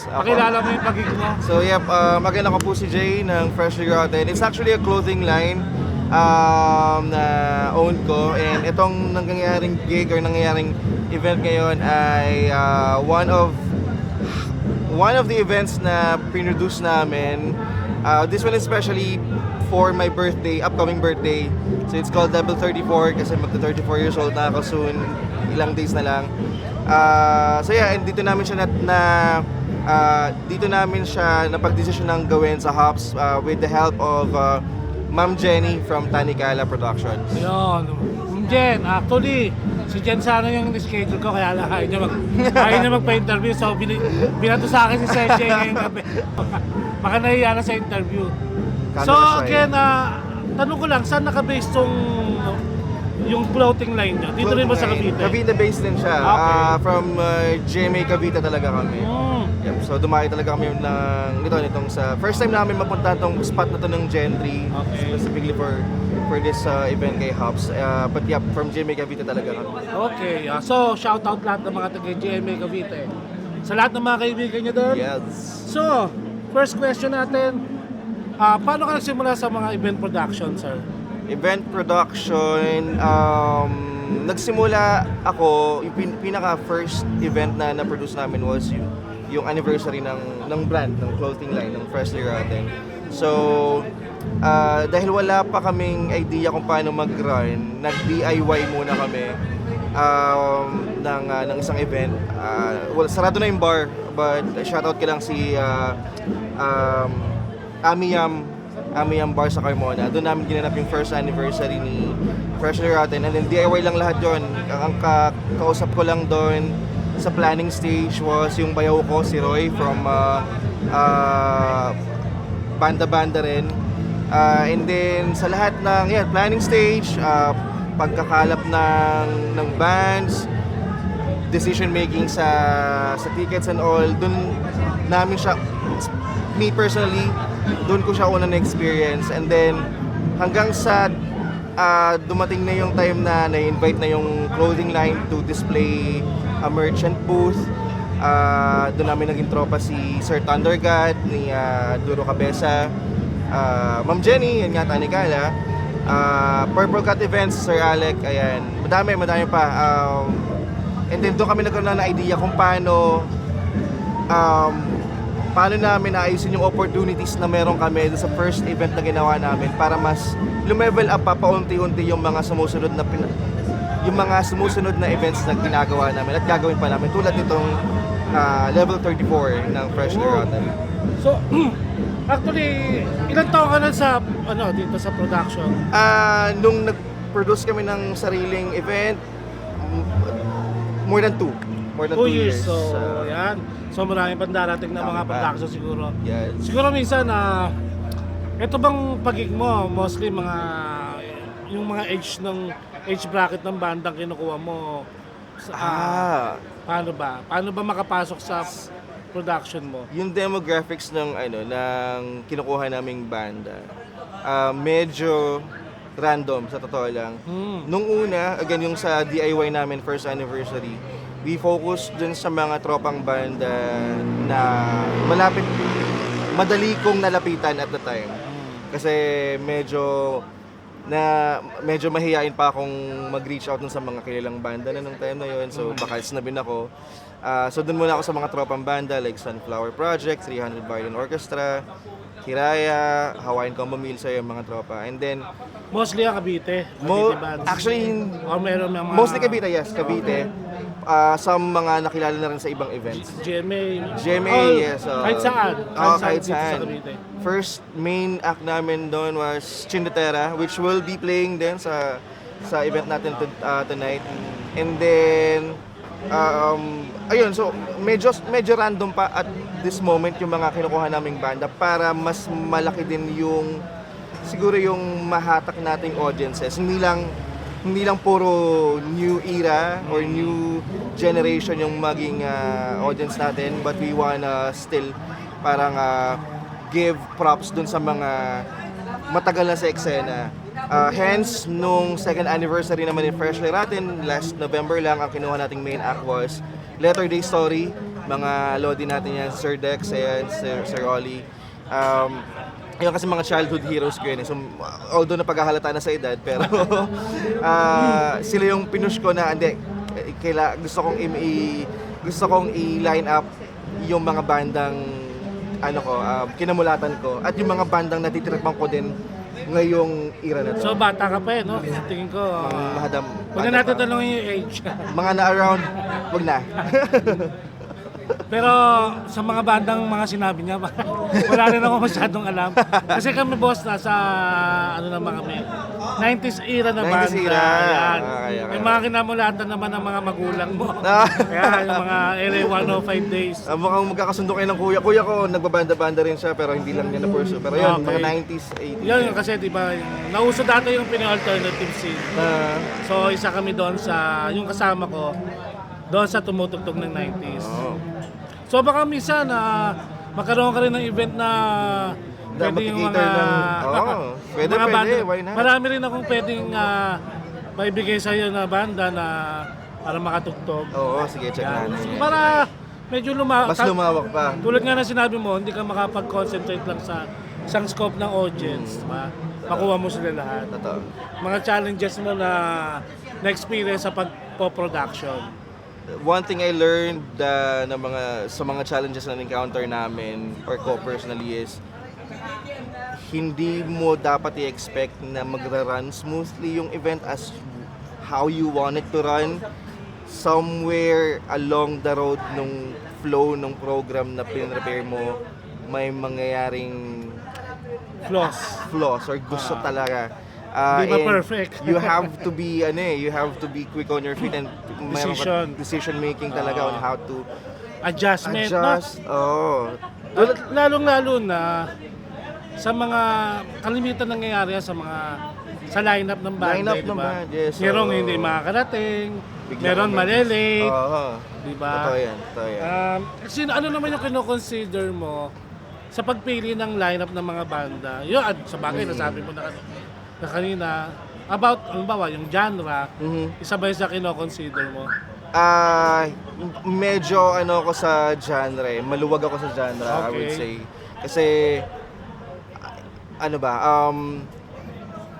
Speaker 1: Pakilala mo yung pagig mo.
Speaker 6: So yep, again ako po si Jay ng Freshly Rotten. It's actually a clothing line na own ko, and itong nangyayaring gig or nangyayaring event ngayon ay one of the events na pinroduce namin. This one especially for my birthday, upcoming birthday. So it's called Level 34 kasi magta 34 years old na ako soon. Ilang days na lang. So yeah, and dito namin siya napagdesisyon ng gawin sa Hops with the help of Ma'am Jenny from Tanikala Productions.
Speaker 1: Yun. Jen, actually, si Jen sana yung schedule ko, kaya lang ayaw niya magpa-interview. So, binato sa akin si Sir J ngayong gabi. Baka nahiya na sa interview. So, again, tanong ko lang, saan nakabase yung clothing line niya? Dito rin ba sa Cavite?
Speaker 6: Cavite-based din siya.
Speaker 1: Okay.
Speaker 6: From GMA Cavite talaga kami. Yep, so dumayo talaga kami nitong sa first time namin mapunta tong spot na to ng Gentry,
Speaker 1: Okay.
Speaker 6: specifically for this event kay Hops. But yeah, from GMA Cavite talaga kami.
Speaker 1: Okay, so shout out lahat ng mga taga-GMA Cavite. Sa lahat ng mga kaibigan niyo doon.
Speaker 6: Yes.
Speaker 1: So, first question natin, paano ka nagsimula sa mga event production, sir?
Speaker 6: Event production, nagsimula ako, yung pinaka first event na na-produce namin was yung anniversary ng brand, ng clothing line, ng Freshly Rotten. So, dahil wala pa kaming idea kung paano mag-run, nag-DIY muna kami ng isang event. Sarado na yung bar, but shoutout ko lang si Amiyam Bar sa Carmona. Doon namin ginanap yung first anniversary ni Freshly Rotten, and then DIY lang lahat yun. Ang kausap ko lang doon sa planning stage was yung bayaw ko, si Roy from banda rin. And then sa lahat ng planning stage, pagkakalap ng bands, decision making sa tickets and all, dun namin siya, me personally, doon ko siya una na-experience. And then hanggang sa dumating na yung time na na-invite na yung clothing line to display a merchant booth. Doon namin naging tropa si Sir Thundergod, ni Duro Cabeza, Ma'am Jenny, yan nga, Tanikala, Purple Cat Events, Sir Alec, ayan. Madami pa. And then doon kami nagkaroon ng idea kung paano namin naayusin yung opportunities na meron kami sa first event na ginawa namin para mas lumevel up pa paunti-unti yung mga sumusunod na events na ginagawa namin at gagawin pa namin, tulad nitong Level 34 ng Freshly Rotten.
Speaker 1: So, actually, ilang taon ka na dito sa production?
Speaker 6: Nung nag-produce kami ng sariling event, more than 2
Speaker 1: 2 years. So, yan. So, maraming pang darating na mga
Speaker 6: Tama.
Speaker 1: production siguro.
Speaker 6: Yes.
Speaker 1: Siguro minsan, ito bang pagig mo, mostly yung mga age bracket ng bandang kinukuha mo? Paano ba? Paano ba makapasok sa production mo?
Speaker 6: Yung demographics ng kinukuha naming banda, medyo random sa totoo lang. Nung una, again yung sa DIY namin first anniversary, we focus dun sa mga tropang banda na madali kong nalapitan at the time. Kasi medyo mahihain pa akong mag-reach out dun sa mga kilalang banda na nung time na yun. So baka snabin ako. So dun muna ako sa mga tropang banda like Sunflower Project, 300 Violin Orchestra, Hiraya, Hawaiian Combo Meal, sa yung mga tropa. And then
Speaker 1: Mostly ang Cavite. Cavite bands.
Speaker 6: actually
Speaker 1: Or meron ng mga...
Speaker 6: mostly Cavite, yes, Cavite. some mga nakilala na rin sa ibang events.
Speaker 1: GMA.
Speaker 6: GMA,
Speaker 1: Oh,
Speaker 6: yes.
Speaker 1: kahit saan.
Speaker 6: Kahit
Speaker 1: dito sa
Speaker 6: saan.
Speaker 1: Cavite.
Speaker 6: First main act namin doon was Chindetera, which will be playing din sa event natin tonight. And then, ayun, so medyo random pa at this moment yung mga kinukuha naming banda para mas malaki din yung siguro yung mahatak nating audiences. Hindi lang puro new era or new generation yung maging audience natin, but we wanna still parang give props dun sa mga matagal na sa eksena. Hence, nung second anniversary naman ni Freshly Rotten, last November lang, ang kinuha nating main act was Letter Day Story. Mga lodi natin yan, Sir Dex, ayan, Sir Ollie. Ayun kasi mga childhood heroes ko yun. So, although napaghahalata na sa edad, pero sila yung pinush ko na, hindi, gusto kong i-line up yung mga bandang kinamulatan ko at yung mga bandang natitirapang ko din ngayong era na to.
Speaker 1: So bata ka pa eh, no? Tingin ko.
Speaker 6: Mahadam.
Speaker 1: Huwag na natin tanongin yung age.
Speaker 6: Mga na-around, wag na.
Speaker 1: Pero sa mga bandang mga sinabi niya, wala rin ako masyadong alam. Kasi kami boss, nasa ano naman kami, 90s era na
Speaker 6: 90s
Speaker 1: banda.
Speaker 6: era.
Speaker 1: Yan.
Speaker 6: Kaya.
Speaker 1: Yung mga kinamulatan naman ng mga magulang mo. Kaya yung mga LA 105 days.
Speaker 6: Mukhang magkakasundo kayo ng kuya. Kuya ko, nagbabanda-banda rin siya pero hindi lang niya na-pursue. Pero yun,
Speaker 1: Okay.
Speaker 6: mga 90s, 80s.
Speaker 1: Yun kasi di ba, nauso dati yung Pinoy alternative scene. So isa kami doon sa, yung kasama ko, doon sa tumutugtog ng 90s.
Speaker 6: Oh.
Speaker 1: So baka minsan magkaroon ka rin ng event na pwede yung mga
Speaker 6: Pwede,
Speaker 1: mga banda.
Speaker 6: why not?
Speaker 1: Marami rin akong pwedeng maibigay sa iyo na banda na para makatugtog.
Speaker 6: Oo, sige, check
Speaker 1: Yan.
Speaker 6: natin.
Speaker 1: Para medyo
Speaker 6: Mas lumawak pa.
Speaker 1: Tulad nga na sinabi mo, hindi ka makapag-concentrate lang sa isang scope ng audience. Makuha mo sila lahat.
Speaker 6: Totoo.
Speaker 1: Mga challenges mo na experience sa pagpo-production.
Speaker 6: One thing I learned sa mga challenges na encounter namin or ko personally is hindi mo dapat i-expect na magra-run smoothly yung event as how you want it to run. Somewhere along the road nung flow nung program na pinrepare mo, may mangyayaring flaws or gusto talaga.
Speaker 1: Di ba
Speaker 6: And
Speaker 1: perfect?
Speaker 6: You have to be quick on your feet and decision making talaga on how to
Speaker 1: Adjustment,
Speaker 6: adjust. Oh.
Speaker 1: no? Lalong-lalo na sa mga kalimitan nangyayari sa lineup ng band.
Speaker 6: Lineup
Speaker 1: di
Speaker 6: ng
Speaker 1: ba?
Speaker 6: band, yes.
Speaker 1: Merong
Speaker 6: Oo.
Speaker 1: hindi makakarating,
Speaker 6: Bigla
Speaker 1: meron
Speaker 6: kang-
Speaker 1: malilate,
Speaker 6: Oo.
Speaker 1: di ba?
Speaker 6: Totoo yan.
Speaker 1: Ano naman yung kino-consider mo sa pagpili ng lineup ng mga banda? Yun, sa bagay, nasabi mo na kanina, about, halimbawa, yung genre, isa ba yung sa kino-consider mo?
Speaker 6: Medyo ako sa genre. Maluwag ako sa genre, I would
Speaker 1: Okay.
Speaker 6: say. Kasi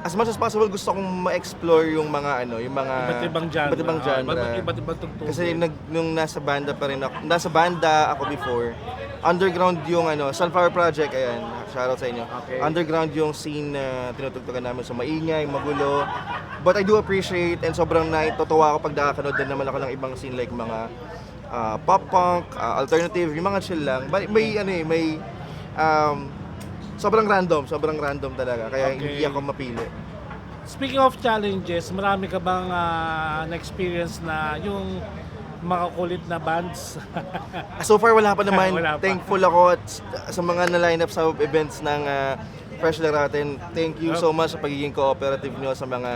Speaker 6: as much as possible gusto kong ma-explore yung mga
Speaker 1: Iba't ibang genre.
Speaker 6: iba't ibang genre.
Speaker 1: Iba't ibang tugtugin.
Speaker 6: Kasi nung nasa banda ako before, underground yung Sunflower Project, ayan, shoutout sa inyo.
Speaker 1: Okay.
Speaker 6: Underground yung scene na tinutugtugan namin, so maingay, magulo. But I do appreciate and sobrang natutuwa ako pag nakakanood din naman ako ng ibang scene like mga pop punk, alternative, yung mga chill lang. But may sobrang random talaga, kaya
Speaker 1: Okay.
Speaker 6: hindi ako mapili.
Speaker 1: Speaking of challenges, marami ka bang na-experience na yung makakulit na bands?
Speaker 6: So far wala pa naman.
Speaker 1: Wala pa.
Speaker 6: Thankful ako at sa mga na-line up sa events ng Freshly Rotten. Thank you so much sa pagiging cooperative nyo sa mga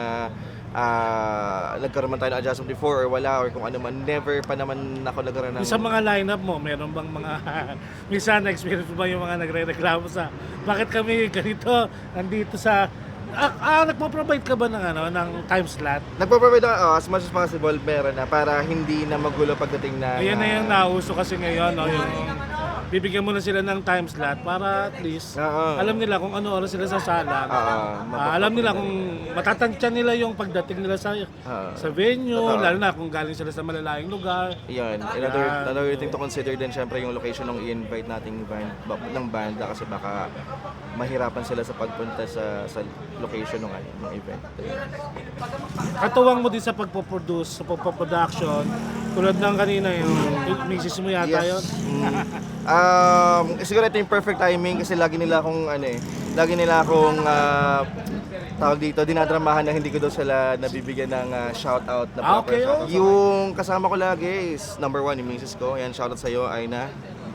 Speaker 6: nagkaroon man tayo ng adjustment before or wala or kung ano man. Never pa naman ako nagkaroon ng...
Speaker 1: Sa mga lineup mo, meron bang mga minsan na-experience mo ba yung mga nagre-reklamo sa bakit kami ganito nandito sa nagpo-provide ka ba ng time slot?
Speaker 6: Nagpo-provide ako, as much as possible, meron na para hindi na magulo pagdating na...
Speaker 1: Ayan na yung nauso kasi ngayon, no? Yung bibigyan mo na sila ng time slot para at least
Speaker 6: Oo.
Speaker 1: alam nila kung ano oras sila sasalang. Alam nila kung matatantyan nila yung pagdating nila sa venue,
Speaker 6: Totoo.
Speaker 1: lalo na kung galing sila sa malalayong lugar.
Speaker 6: Yan. Another thing to consider din syempre yung location ng i-invite nating ng banda kasi baka mahirapan sila sa pagpunta sa location ng event.
Speaker 1: Katuwang mo din sa pagpo-produce, sa pagpo-production, tulad ng kanina yung misis mo yata yun.
Speaker 6: Siguro ito yung perfect timing kasi lagi nila akong tawag dito, dinadramahan na hindi ko daw sila nabibigyan ng shoutout na proper
Speaker 1: Okay,
Speaker 6: shoutout. Yung kasama ko lagi is number 1 yung misis ko. Yan, shoutout sa'yo, Aina.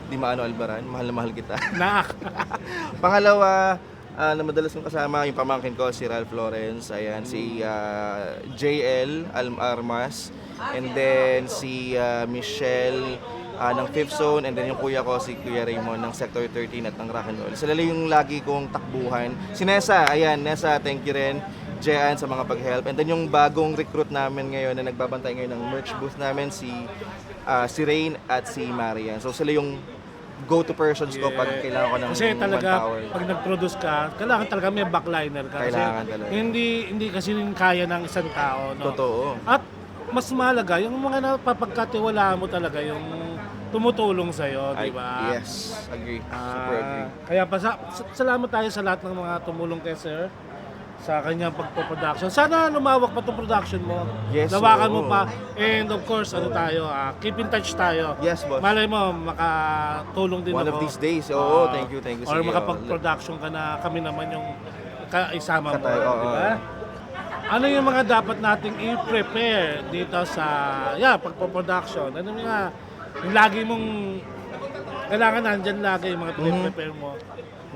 Speaker 6: Di Maano Albaran, mahal na mahal kita.
Speaker 1: Naak.
Speaker 6: Pangalawa, na madalas kong kasama, yung pamangkin ko, si Ralph Lawrence, ayan, si JL Armas, and then si Michelle ng Fifth Zone, and then yung kuya ko, si Kuya Raymond ng Sector 13 at ng Rock and Roll. Sila yung lagi kong takbuhan. Si Nessa, ayan, Nessa, thank you rin. Jean sa mga pag-help. And then yung bagong recruit namin ngayon na nagbabantay ngayon ng merch booth namin, si Rain at si Marian. So sila yung go-to persons ko pag kailangan ko ng
Speaker 1: Kasi talaga,
Speaker 6: manpower.
Speaker 1: pag nag-produce ka, kailangan talaga may backliner ka.
Speaker 6: Kailangan
Speaker 1: kasi
Speaker 6: talaga.
Speaker 1: Hindi kasi kaya ng isang tao. No?
Speaker 6: Totoo.
Speaker 1: At mas mahalaga, yung mga napapagkatiwalaan mo talaga, yung tumutulong sa'yo, di ba?
Speaker 6: Yes, agree. Super agree.
Speaker 1: Kaya salamat tayo sa lahat ng mga tumulong kay Sir sa kanyang pagpo-production. Sana lumawak pa itong production mo.
Speaker 6: Yes,
Speaker 1: Lawakan mo
Speaker 6: oo.
Speaker 1: pa. And of course, keep in touch tayo.
Speaker 6: Yes, boss.
Speaker 1: Malay mo, makatulong din
Speaker 6: One
Speaker 1: ako.
Speaker 6: of these days. Oo, thank you.
Speaker 1: Or
Speaker 6: Sige,
Speaker 1: makapag-production ka na kami naman yung isama mo.
Speaker 6: Katay, oo.
Speaker 1: Di ba? Ano yung mga dapat nating i-prepare dito sa pagpo-production? Ano yung lagi mong kailangan nandyan lagi yung mga prepare mo?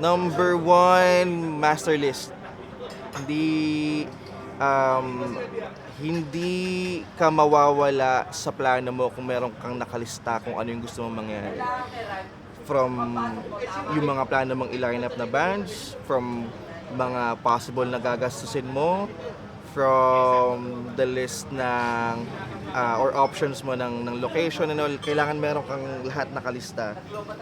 Speaker 6: Number 1, master list. Hindi ka mawawala sa plano mo kung meron kang nakalista kung ano yung gusto mong mangyari. From yung mga plano mong i-line up na bands, from mga possible na gagastusin mo, from the list ng or options mo ng location and all, kailangan meron kang lahat nakalista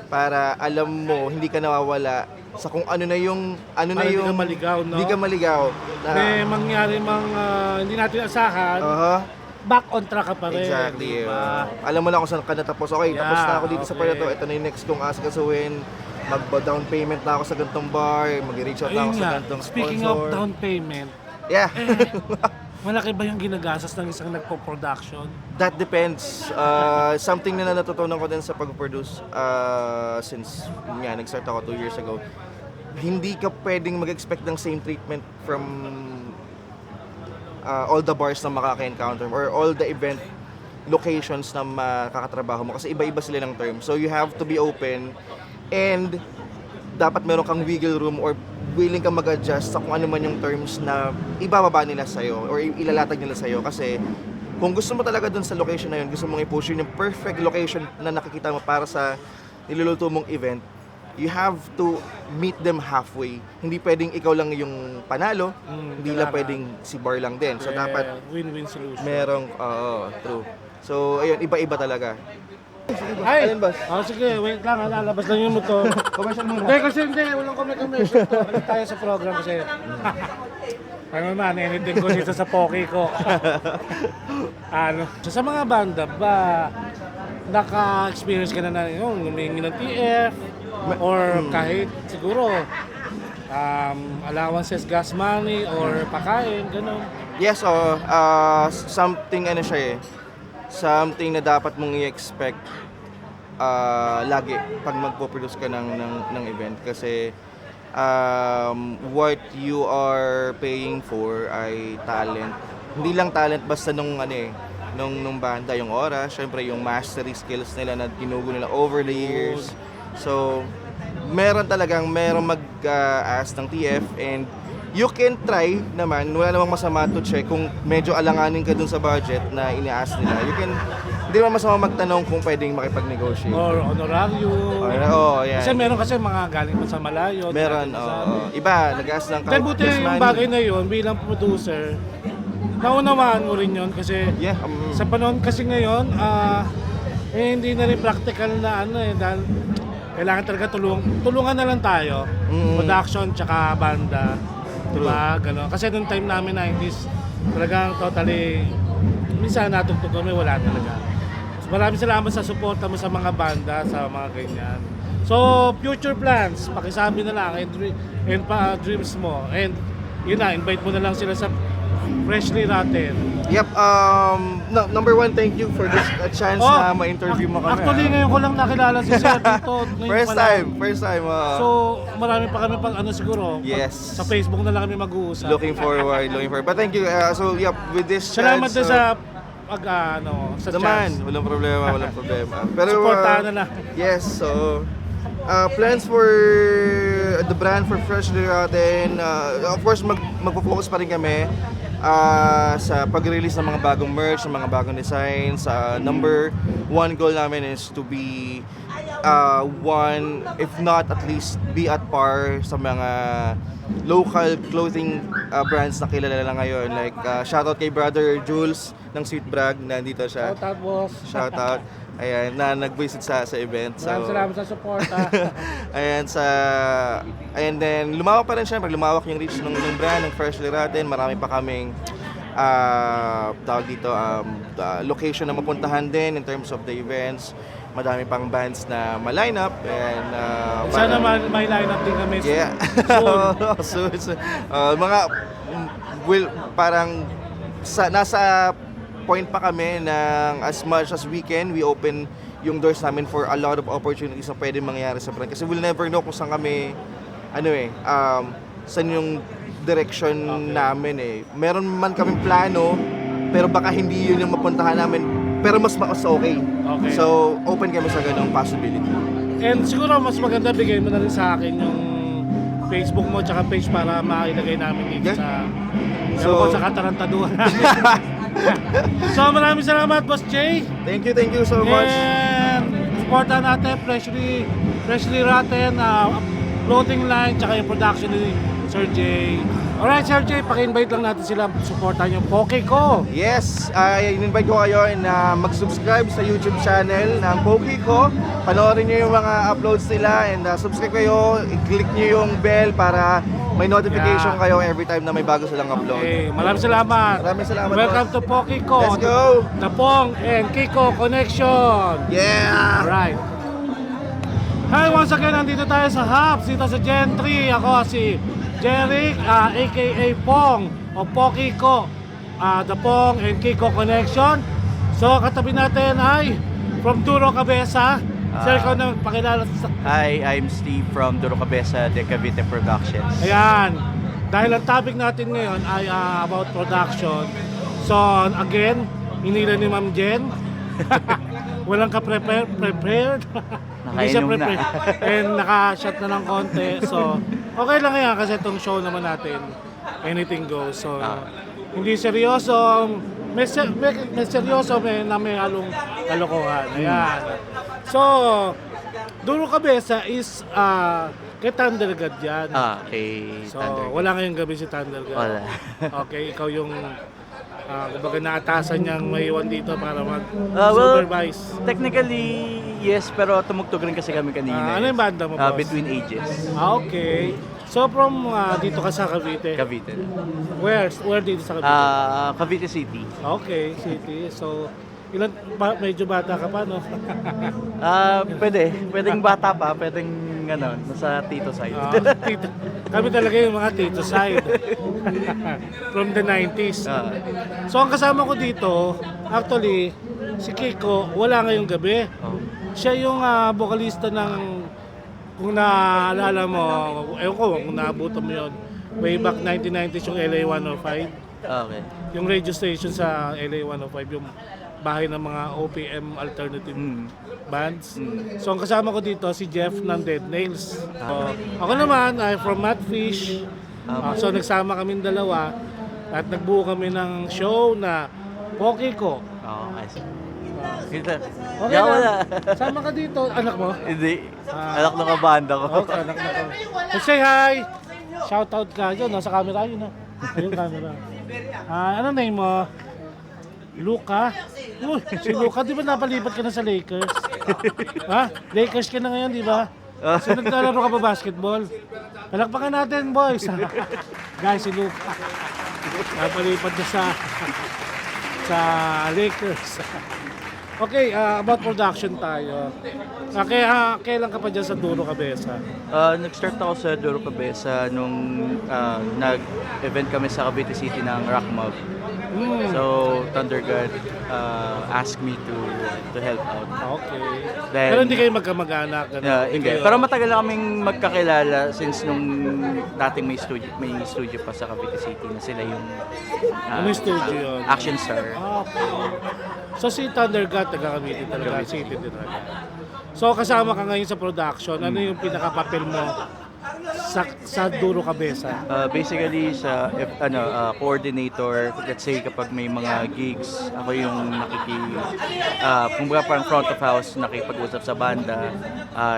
Speaker 6: para alam mo hindi ka nawawala sa kung ano na yung
Speaker 1: Para hindi ka maligaw, no?
Speaker 6: Hindi ka maligaw.
Speaker 1: May mangyari hindi natin asahan, back on track ka pa rin.
Speaker 6: Exactly.
Speaker 1: Diba?
Speaker 6: Alam mo na kung saan ka natapos. Okay,
Speaker 1: Yeah,
Speaker 6: tapos na ako dito sa part na to.
Speaker 1: okay.
Speaker 6: Ito na yung next kong asikasuhin. Mag-down payment na ako sa gantong bar. Mag-reach out na ako
Speaker 1: Ayun
Speaker 6: sa
Speaker 1: nga,
Speaker 6: gantong
Speaker 1: speaking
Speaker 6: sponsor.
Speaker 1: of down payment,
Speaker 6: Yeah.
Speaker 1: malaki ba yung ginagastos ng isang nagpo-production?
Speaker 6: That depends. Something na natutunan ko din sa pag-produce since nag-start ako 2 years ago. Hindi ka pwedeng mag-expect ng same treatment from all the bars na makaka-encounter or all the event locations na makakatrabaho mo kasi iba-iba sila ng terms. So you have to be open and dapat meron kang wiggle room or willing kang mag-adjust sa kung ano man yung terms na ibababa nila sa'yo or ilalatag nila sa'yo kasi kung gusto mo talaga dun sa location na yun, gusto mong i-push yun yung perfect location na nakikita mo para sa niluluto mong event, you have to meet them halfway. Hindi pwedeng ikaw lang yung panalo, hindi lang
Speaker 1: kailangan.
Speaker 6: pwedeng si bar lang din. So dapat
Speaker 1: Win-win solution.
Speaker 6: merong, true. So ayun, iba-iba talaga.
Speaker 1: Ay!
Speaker 6: Alin, boss?
Speaker 1: Sige, wait lang, lalabas lang yung motor.
Speaker 6: Commercial muna.
Speaker 1: Hindi, walang commercial to. Balik tayo sa program kasi. Ano naman, anything ko dito sa poke ko. Sa mga banda ba, naka-experience ka na yung humingi ng TF or kahit siguro allowances, gas money or pakain, gano'n.
Speaker 6: Yes, something siya something na dapat mong i-expect lagi pag magpo-produce ka ng event kasi what you are paying for ay talent. Hindi lang talent basta nung banda, yung oras, syempre yung mastery skills nila na ginugo nila over the years. So, merong mag-ask ng TF and you can try naman, wala namang masama to check kung medyo alanganin ka dun sa budget na ini-ask nila. Hindi naman masama magtanong kung pwedeng makipag-negotiate.
Speaker 1: Or honorarium.
Speaker 6: Yan.
Speaker 1: Kasi meron mga galing pa sa malayo.
Speaker 6: Meron, iba, nag-ask ng
Speaker 1: Dahil buti
Speaker 6: gas
Speaker 1: yung
Speaker 6: money.
Speaker 1: bagay na yun, bilang producer, naunawaan mo rin yun kasi
Speaker 6: Yeah,
Speaker 1: sa panahon kasi ngayon, hindi na rin practical na dahil kailangan talaga tulungan na lang tayo. Production tsaka banda. Diba? Gano'n. Kasi nung time namin 90s, talagang totally, minsan natugtog kami, wala talaga. So, maraming salamat sa suporta mo sa mga banda, sa mga ganyan. So, future plans, pakisabi na lang, and dreams mo. And yun na, invite mo na lang sila sa Freshly Rotten.
Speaker 6: Yep, number one, thank you for this chance na ma-interview mo kami.
Speaker 1: Actually, ngayon ko lang nakilala si Sir dito. Ngayon
Speaker 6: First
Speaker 1: pa lang.
Speaker 6: time.
Speaker 1: So, marami pa kami pag ano siguro.
Speaker 6: Yes.
Speaker 1: Sa Facebook na lang kami mag-uusap.
Speaker 6: Looking forward. But thank you. So, yep, with this
Speaker 1: Salamat din
Speaker 6: chance,
Speaker 1: sa pag sa
Speaker 6: naman,
Speaker 1: chance.
Speaker 6: walang problema. Pero,
Speaker 1: Supportahan na lang.
Speaker 6: yes, so, plans for the brand for Freshly Rotten, of course, magpo-focus pa rin kami sa pag-release ng mga bagong merch, ng mga bagong designs. Number one goal namin is to be one, if not at least be at par sa mga local clothing brands na kilala na ngayon. Like, shoutout kay Brother Jules ng Sweet Brag, nandito siya.
Speaker 1: Tapos,
Speaker 6: Shoutout. Ayan, na nag-visit sa event. So,
Speaker 1: maraming salamat sa support.
Speaker 6: and then lumawak pa rin siya, lumawak yung reach ng brand, ng Freshly Rotten. Marami pa kaming tawag dito, location na mapuntahan din in terms of the events. Madami pang bands na ma-line up and
Speaker 1: Sana may lineup din kami.
Speaker 6: yeah. Soon. Parang nasa point pa kami ng as much as we can, we open yung doors namin for a lot of opportunities na pwede mangyari sa brand. Kasi we'll never know kung saan kami, saan yung direction namin . Meron man kaming plano, pero baka hindi yun yung mapuntahan namin, pero mas okay. So, open kami sa ganung possibility.
Speaker 1: And siguro mas maganda bigay mo na rin sa akin yung Facebook mo tsaka page para mailagay namin dito
Speaker 6: So,
Speaker 1: sa katarantaduhan namin. So maraming salamat, Boss Jay.
Speaker 6: Thank you so much.
Speaker 1: And supportan natin Freshly Rotten, clothing line, tsaka yung production ni Sir Jay. Alright, Sir Jay, paki-invite lang natin sila, supportan yung Poke Ko.
Speaker 6: Yes, in-invite ko kayo na mag-subscribe sa YouTube channel ng Poke Ko. Panoorin nyo yung mga uploads nila and subscribe kayo, i-click nyo yung bell para may notification kayo every time na may bago silang upload.
Speaker 1: Okay, maraming salamat.
Speaker 6: Maraming salamat,
Speaker 1: Welcome
Speaker 6: boss.
Speaker 1: to Poke Ko.
Speaker 6: Let's go!
Speaker 1: The Pong and Kiko Connection.
Speaker 6: Yeah!
Speaker 1: Alright. Hi, once again, nandito tayo sa Hubs, dito sa Gentry. Ako si Jeric, aka Pong o Poke Ko, The Pong and Kiko Connection. So, katabi natin ay from Duro Cabeza. Sir, ikaw na pakilala sa...
Speaker 7: Hi, I'm Steve from Duro Cabeza de Cavite Productions.
Speaker 1: Ayan. Dahil ang topic natin ngayon ay about production. So, again, hinila ni Ma'am Jen. Walang ka-prepared. Hindi siya
Speaker 7: Nakainom na.
Speaker 1: prepared. And naka-shot na ng konti. So, okay lang yan kasi itong show naman natin, anything goes. So, hindi seryoso. May seryoso na may halong kalokohan. Ayan. So, Duro Cabeza is kay Thundergod yan.
Speaker 7: Okay.
Speaker 1: So, wala ngayong gabi si Thundergod.
Speaker 7: Wala.
Speaker 1: Okay, ikaw yung kumbaga naatasan niyang maiwan dito para
Speaker 7: well,
Speaker 1: mag-supervise.
Speaker 7: technically, yes, pero tumugtog rin kasi kami kanina.
Speaker 1: Ano yung banda mo, boss?
Speaker 7: Between Ages.
Speaker 1: Okay. So, from dito ka sa Cavite?
Speaker 7: Cavite.
Speaker 1: Where dito sa Cavite?
Speaker 7: Cavite City.
Speaker 1: Okay, city. So, medyo bata ka pa, no?
Speaker 7: Pwedeng bata pa, pwedeng nasa tito side.
Speaker 1: Kami talaga yung mga tito side. From the 90s. So, ang kasama ko dito, actually, si Kiko, wala ngayong gabi. Siya yung vocalista ng, kung naalala mo, ewan ko kung naabutan mo yun, way back 1990s yung LA 105.
Speaker 7: Okay.
Speaker 1: Yung radio station sa LA 105, yung bahay ng mga OPM alternative bands. So ang kasama ko dito si Jeff ng Dead Nails. So, ako naman ay from Madfish. So nagsama kaming dalawa at nagbuo kami ng show na Poke Ko.
Speaker 7: I see. Kita.
Speaker 1: Okay
Speaker 7: Yeah,
Speaker 1: lang.
Speaker 7: wala.
Speaker 1: Sama ka dito. Anak mo?
Speaker 7: Hindi. Anak ng kabanda ko.
Speaker 1: Okay, anak mo ko. Say hi! Shoutout ka. Yun, nasa camera yun. Yung camera. Ano name mo? Luka? Uy, si Luka, di ba napalipat ka na sa Lakers? Ha? Lakers ka na ngayon, di ba? So naglalaro ka ba basketball? Palakpakan natin, boys. Guys, si Luka. Napalipad na sa Lakers. Okay, about production tayo. Kailan ka pa dyan sa Duro Cabeza?
Speaker 7: Nag-start ako sa Duro Cabeza nung nag-event kami sa Cavite City ng Rock Mob. So, Thunder God asked me to help out.
Speaker 1: Okay.
Speaker 7: Then-
Speaker 1: Pero hindi kayo magkamag-anak.
Speaker 7: Hindi. Pero matagal na kaming magkakilala since nung dating may studio pa sa Cavite City na sila yung
Speaker 1: Ano yung studio yun?
Speaker 7: Action Star.
Speaker 1: Okay. So si Thunder God, taga-Cavite talaga, City din talaga. So kasama ka ngayon sa production, ano yung pinaka-papel mo sa Duro Cabeza?
Speaker 7: Basically sa coordinator, let's say kapag may mga gigs, ako yung kumbaga parang front of house, nakipag-usap sa banda,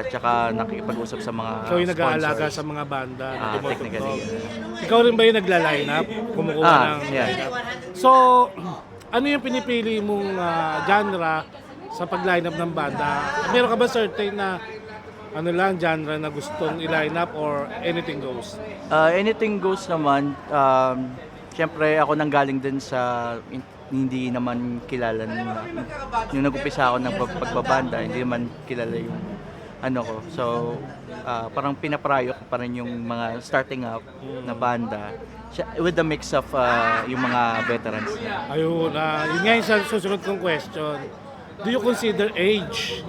Speaker 7: tsaka nakipag-usap sa mga
Speaker 1: Ikaw yung nag-aalaga
Speaker 7: sponsors.
Speaker 1: sa mga banda,
Speaker 7: Technically.
Speaker 1: Ikaw rin ba yung nagla-line up? Kumukuha ng
Speaker 7: yeah.
Speaker 1: line up? So, ano yung pinipili mong genre sa pag-line up ng banda? Meron ka ba certain na genre na gustong i-line up or anything goes?
Speaker 7: Anything goes naman. Siyempre ako nanggaling din sa hindi naman kilala yung nag-umpisa ako ng pagbabanda, hindi naman kilala yung ko. So, parang pinaprayo ko pa rin yung mga starting up na banda with the mix of yung mga veterans.
Speaker 1: Ayun, yun nga yung susunod kong question. Do you consider age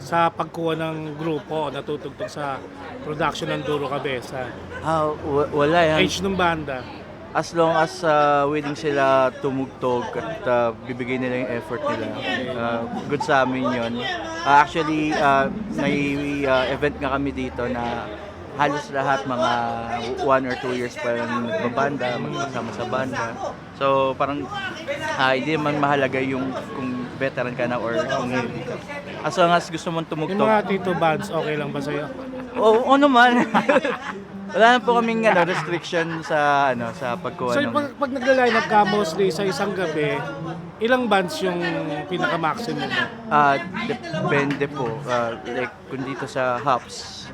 Speaker 1: sa pagkuha ng grupo na tutugtog sa production ng Duro Cabeza?
Speaker 7: Wala yan.
Speaker 1: Age ng banda?
Speaker 7: As long as willing sila tumugtog at bibigay nila yung effort nila, good sa amin yun. Actually, may event nga kami dito na halos lahat mga 1 or 2 years pa lang nagbabanda, magkasama sa banda. So parang hindi naman mahalaga yung kung veteran ka na or kung hindi ka. As long as gusto mong
Speaker 1: Yung
Speaker 7: tumugtog.
Speaker 1: mga Tito Bands, okay lang ba sa'yo?
Speaker 7: Oo naman. Wala na po kaming restriction sa pagkuha
Speaker 1: So
Speaker 7: ng...
Speaker 1: pag nagla-line up ka mostly sa isang gabi, ilang bands yung pinaka-maximum mo?
Speaker 7: Depende po. Like kung dito sa Hops,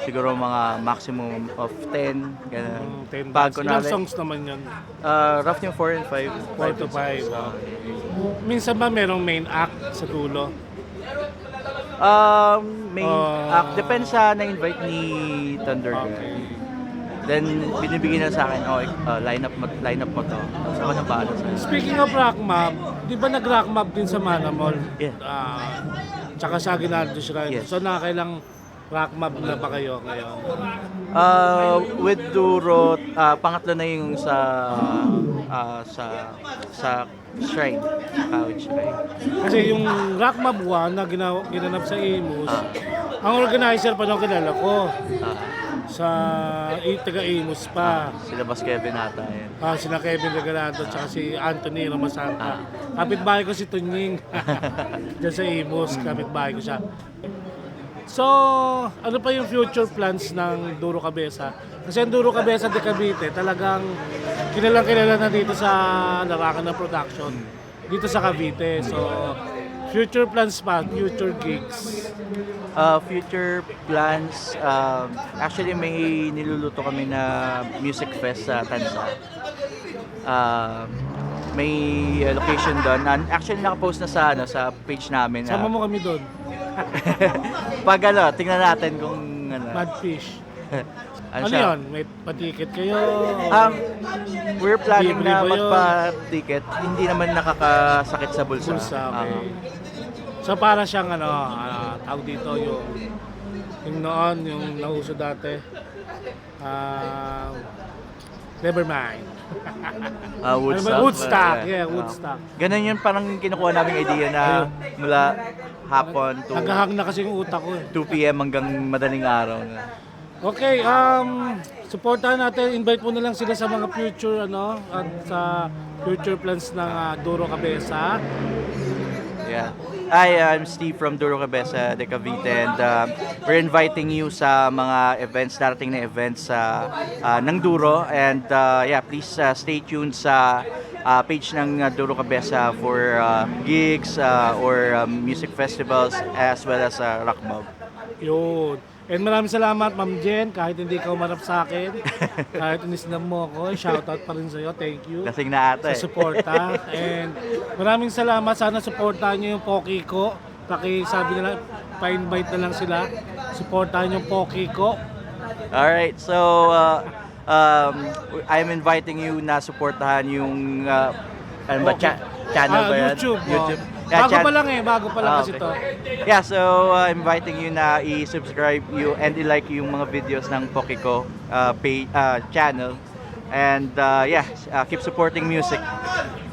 Speaker 7: siguro mga maximum of 10. Ganun.
Speaker 1: 10
Speaker 7: Pag
Speaker 1: bands. Ilang
Speaker 7: kunwari,
Speaker 1: songs naman yun?
Speaker 7: rough yung 4 and 5.
Speaker 1: 4 to 5. Minsan ba merong main act sa dulo?
Speaker 7: Main act, depende sa na-invite ni Thunder God.
Speaker 1: Okay.
Speaker 7: Then binibigyan na sa akin, line up mo to. Tapos ako na bahala sa'yo.
Speaker 1: Speaking of rock mob, di ba nag-rock mob din sa Manamol?
Speaker 7: Yeah.
Speaker 1: Tsaka sa Aguinaldo Shrine.
Speaker 7: Yes.
Speaker 1: So nakakailang rock mob na ba kayo ngayon?
Speaker 7: With Duro, pangatlo na yung sa Shrine. With Shrine.
Speaker 1: Kasi yung rock mob 1 na ginanap sa Imus, ang organizer pa nung kilala ko. Sa taga-Imus pa.
Speaker 7: Sila Boss Kevin ata yan.
Speaker 1: Sina Kevin Regalado at si Anthony Ramasanta. Kapitbahay ko si Tunying. Diyan sa Imus, kapitbahay ko siya. So, ano pa yung future plans ng Duro Cabeza? Kasi ang Duro Cabeza de Cavite talagang kilalang-kilala na dito sa larangan ng production. Dito sa Cavite. So, future plans pa, future gigs.
Speaker 7: Future plans, actually may niluluto kami na music fest sa Tansa. May location doon. Actually nakapost na sa page namin.
Speaker 1: Sama mo kami doon.
Speaker 7: Pag tingnan natin kung
Speaker 1: Madfish. Ano
Speaker 7: siya?
Speaker 1: yun? May patiket kayo?
Speaker 7: We're planning
Speaker 1: Libre
Speaker 7: na
Speaker 1: ba yun?
Speaker 7: magpa-ticket. Hindi naman nakakasakit sa bulsa.
Speaker 1: Bulsa, okay. So para siyang tawag dito yung noon, yung nauso dati. Never mind.
Speaker 7: Woodstock.
Speaker 1: Woodstock, yeah, Woodstock.
Speaker 7: Ganun yun, parang kinukuha namin idea na mula hapon to
Speaker 1: Naghahang na kasi yung utak ko eh.
Speaker 7: 2 p.m. hanggang madaling araw na.
Speaker 1: Okay, supportahan natin, invite mo na lang sila sa mga future at sa future plans ng Duro Cabeza.
Speaker 7: Yeah. Hi, I'm Steve from Duro Cabeza de Cavite, and we're inviting you sa mga events, darating na events ng Duro, and please stay tuned sa page ng Duro Cabeza for gigs or music festivals as well as Rock Mob.
Speaker 1: Yun. And maraming salamat, Ma'am Jen, kahit hindi ka umarap sa akin, kahit inisnam mo ako, shoutout pa rin sa'yo, thank you.
Speaker 7: Lasing na ata
Speaker 1: Sa
Speaker 7: eh.
Speaker 1: suporta. And maraming salamat, sana supportahan nyo yung Poki ko. Sabi nila, pa-invite na lang sila. Supportahan yung Poki ko.
Speaker 7: Alright, so I'm inviting you na supportahan yung ano ba, channel ba yan?
Speaker 1: YouTube.
Speaker 7: YouTube.
Speaker 1: Oh.
Speaker 7: Yeah,
Speaker 1: Bago pa lang bago pa lang
Speaker 7: Ah,
Speaker 1: kasi
Speaker 7: okay.
Speaker 1: to.
Speaker 7: Yeah, so inviting you na i-subscribe you and i-like yung mga videos ng Pokiko channel. And keep supporting music.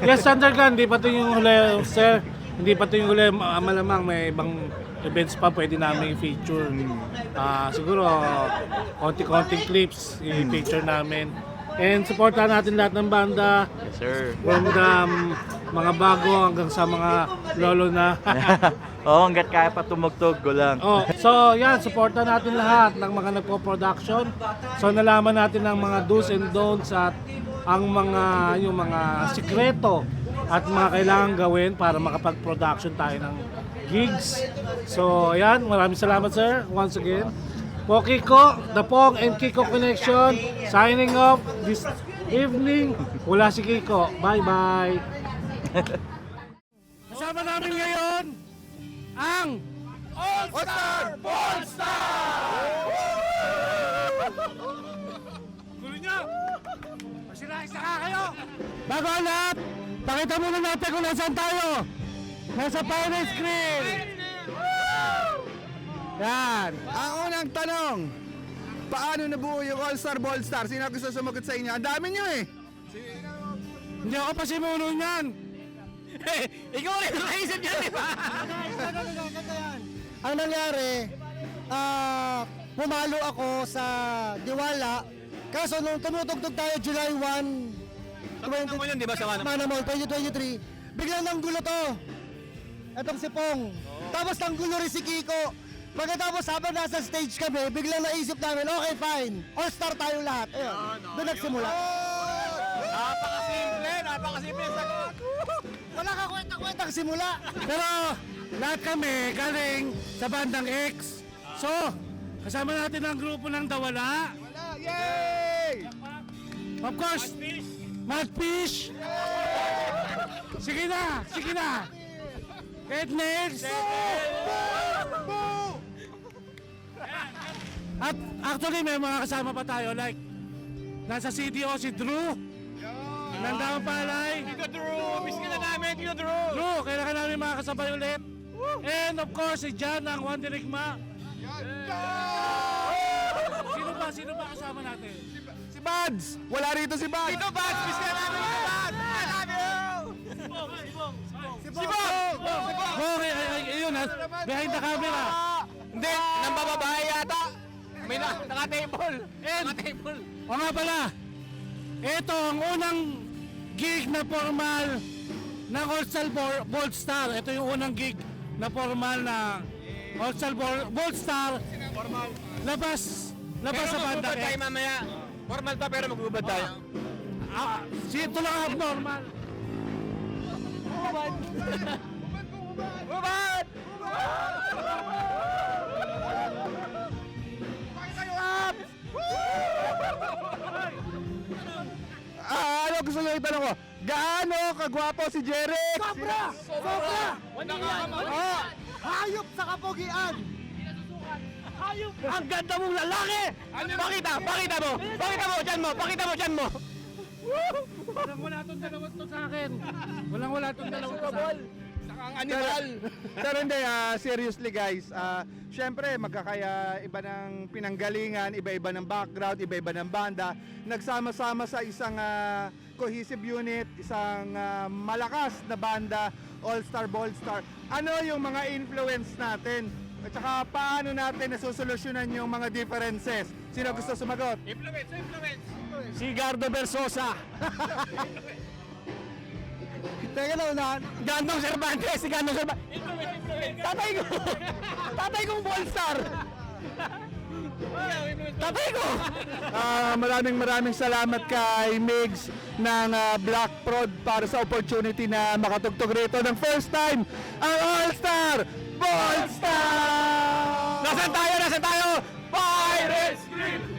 Speaker 1: Yes, Thundergun, hindi pa ito yung huli, sir. Hindi pa ito yung huli. Malamang may ibang events pa pwede namin i-feature. Siguro, konti-konting clips i-feature namin. And supportahan natin lahat ng banda.
Speaker 7: Yes, sir.
Speaker 1: From the mga bago hanggang sa mga lolo na.
Speaker 7: Oo, hanggat kaya pa tumugtog, go lang.
Speaker 1: So yan, supportan natin lahat ng mga nagpo-production. So nalaman natin ang mga do's and don'ts at ang yung mga sikreto at mga kailangan gawin para makapag-production tayo ng gigs. So yan, maraming salamat sir, once again. Pokiko, The Pong and Kiko Connection, signing off this evening. Wala si Kiko. Bye-bye. Kasama namin ngayon ang All-Star Ballstar! Gulo nyo! Masinais na ka kayo! Bago ang lahat, pakita muna natin kung nasaan tayo. Nasa Pirate Screen! Yan!
Speaker 2: Ang unang tanong, paano nabuo yung All-Star Ballstar? Sino gusto sumagot sa inyo? Ang dami nyo eh!
Speaker 1: Hindi ako pa simulo niyan!
Speaker 5: Ikaw rin ang naisip niya, di ba?
Speaker 8: Ang nangyari, pumalo ako sa Diwala. Kaso nung tumutugtog tayo July 1,
Speaker 5: Naman yun, di ba, sa
Speaker 8: Manamol, 2023, biglang nanggulo to. Etong si Pong. Tapos nanggulo rin si Kiko. Pagkatapos habang nasa stage kami, biglang naisip namin, okay fine, all-star tayo lahat. Ayun, doon nagsimula.
Speaker 5: Napakasimple yung sagot.
Speaker 8: Wala ka kwenta-kwentang simula.
Speaker 1: Pero lahat kami galing sa bandang X. So, kasama natin ang grupo ng Dawala.
Speaker 2: Yay!
Speaker 1: Of course, Madfish. Sige na, sige na. Ednex. At actually may mga kasama pa tayo like nasa CDO si Drew. Nandang Palay.
Speaker 5: Tito Drew, miss ka na namin, Tito Drew.
Speaker 1: Drew, kailangan namin makakasabay ulit. And of course, si Jan ng One Dirigma. Sino ba kasama natin?
Speaker 2: Si Buds! Wala rito si Buds!
Speaker 5: Tito Bats, miss ka na namin, Tito Bats. I love you.
Speaker 1: Si Bong! Okay, yun ha. Behind the camera.
Speaker 5: Hindi, nang bababae yata. May naka-table. Naka-table.
Speaker 1: O nga pala, ito ang unang gig na formal ng All-Star Ballstar. Ito yung unang gig na formal na All-Star Ballstar. Labas sa banda.
Speaker 5: Tayo mamaya. Formal pa pero mag-ubad tayo.
Speaker 1: Ito lang abnormal.
Speaker 5: Ubad!
Speaker 2: Ano gusto nyo itanong ko? Gaano kagwapo si Jeric?
Speaker 8: Sobra! Hayop sa kapugian!
Speaker 5: Ang ganda mong lalaki! Pakita mo!
Speaker 1: Walang-wala itong dalawang to sa akin. Walang-wala itong dalawang to sa akin.
Speaker 5: Ang animal!
Speaker 2: Pero hindi, seriously guys, syempre magkakaya iba ng pinanggalingan, iba-iba ng background, iba-iba ng banda, nagsama-sama sa isang cohesive unit, isang malakas na banda, All-Star Ballstar. Ano yung mga influence natin? At saka paano natin nasusolusyonan yung mga differences? Sino gusto sumagot?
Speaker 5: Influence!
Speaker 2: Si Gardo Versosa.
Speaker 8: Teka na, unahan.
Speaker 5: Gandong Cervantes! Si Gandong Cervantes! Tatay kong Ballstar! Tatay ko!
Speaker 2: Maraming salamat kay Migs ng Black Prod para sa opportunity na makatugtog rito ng first time ang All-Star Ballstar!
Speaker 5: Nasaan tayo? Nasaan tayo? Pirates Green!